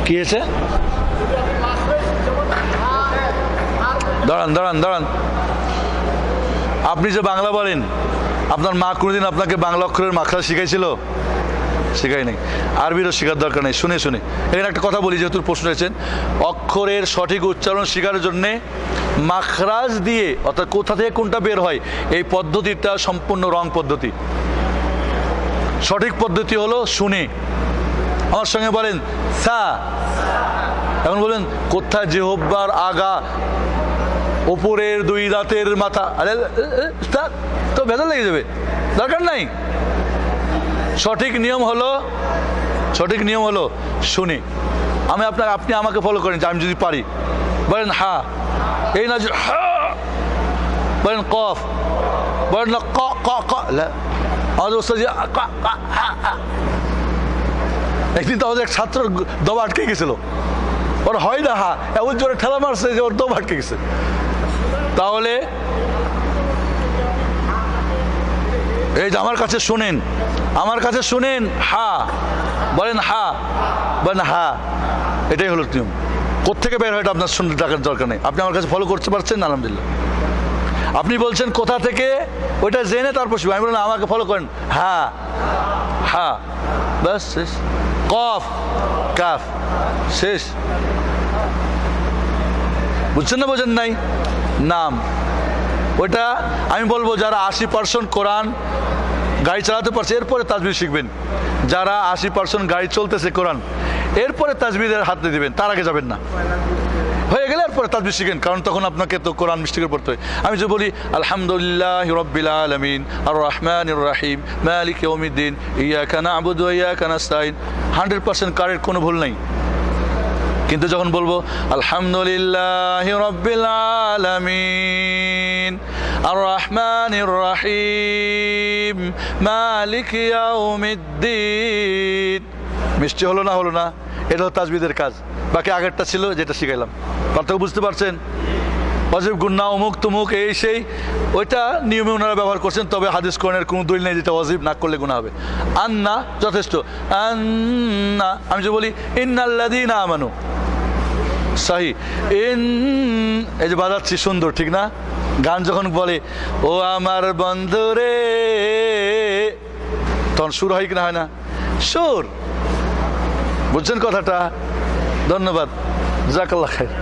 B: কি হয়েছে? দাঁড়ান। আপনি যে বাংলা বলেন, আপনার মা কোনোদিন আপনাকে বাংলা অক্ষরের মাখরাজ শিখাইছিল? শেখাই নেই। আরবিরও শেখার দরকার নেই। শুনে এখানে একটা কথা বলি, যেহেতু প্রশ্ন হয়েছেন, অক্ষরের সঠিক উচ্চারণ শেখার জন্যে মাখরাজ দিয়ে, অর্থাৎ কোথা থেকে কোনটা বের হয়, এই পদ্ধতিটা সম্পূর্ণ রং পদ্ধতি। সঠিক পদ্ধতি হলো শুনে। আমার সঙ্গে বলেন সা। এখন বলেন, কোথায় জিহ্বার আগা, ওপরের দুই দাঁতের মাথা, আরে তো ভেজাল লেগে যাবে, দরকার নাই। সঠিক নিয়ম হলো শুনি। আপনি আমাকে ফলো করেন, যে আমি যদি পারি, বলেন হা, এই না হা, বলেন কফ, বলেন না ক ক ক। আমাদের ওস্তাদ একদিন তো আমাদের এক ছাত্র দবা আটকে গেছিল, ওর হয় না হা, এমন জোরে ঠেলা মারছে যে ওর দবা আটকে গেছে। তাহলে এই যে আমার কাছে শুনেন হা, বলেন হা, বলেন হা, এটাই হলো নিয়ম। কোত্থেকে বের হয় এটা আপনার শুনতে টাকার দরকার নেই, আপনি আমার কাছে ফলো করতে পারছেন, আলহামদুলিল্লাহ। আপনি বলছেন কোথা থেকে, ওইটা জেনে তারপর আমি বললাম আমাকে ফলো করেন, হা হা, ব্যাস শেষ। কফ কাফ, শেষ। বুঝছেন না বোঝেন নাই? নাম, ওইটা আমি বলবো যারা 80% কোরআন গাড়ি চালাতে পারছে, এরপরে তাজবিদ শিখবেন। যারা 80% গাড়ি চলতেছে কোরআন, এরপরে তাজবিদের হাতে দিবেন, তার আগে যাবেন না। হয়ে গেলে এরপরে তাজবিদ শিখেন, কারণ তখন আপনাকে তো কোরআন মিষ্টি করে পড়তে হয়। আমি যে বলি আলহামদুলিল্লাহি রাব্বিল আলামিন আর রহমানির রহিম মালিক ইয়াউমিদ্দিন ইয়াকা না'বুদু ওয়া ইয়াকা নাস্তাইন, 100% কারেক্ট, কোনো ভুল নাই। কিন্তু যখন বলবো আলহামদুলিল্লাহি রাব্বিল আলামিন আর রহমানির রহিম মালিক ইয়াউমিদ্দিন, মিষ্টি হলো না? এটা হলো তাজবিদের কাজ। বাকি আগেরটা ছিল যেটা শিখাইলাম, পার্থক্য বুঝতে পারছেন? ওয়াজিব গুন্না অমুক তুমুক এই সেই, ওইটা নিয়মে ওনারা ব্যবহার করছেন, তবে হাদিস কোরআনের কোনো দলিল নেই যেটা ওয়াজিব না করলে গুনাহ হবে। আন্না যথেষ্ট, আন্না। আমি যে বলি ইন্নাল্লাযীনা আমানু, সাহি, এই যে বাজাচ্ছি সুন্দর, ঠিক না? গান যখন বলে ও আমার বন্ধুরে, তখন সুর হয় কিনা হয় না? সুর। বুঝছেন কথাটা? ধন্যবাদ, জাযাকাল্লাহ খাইর।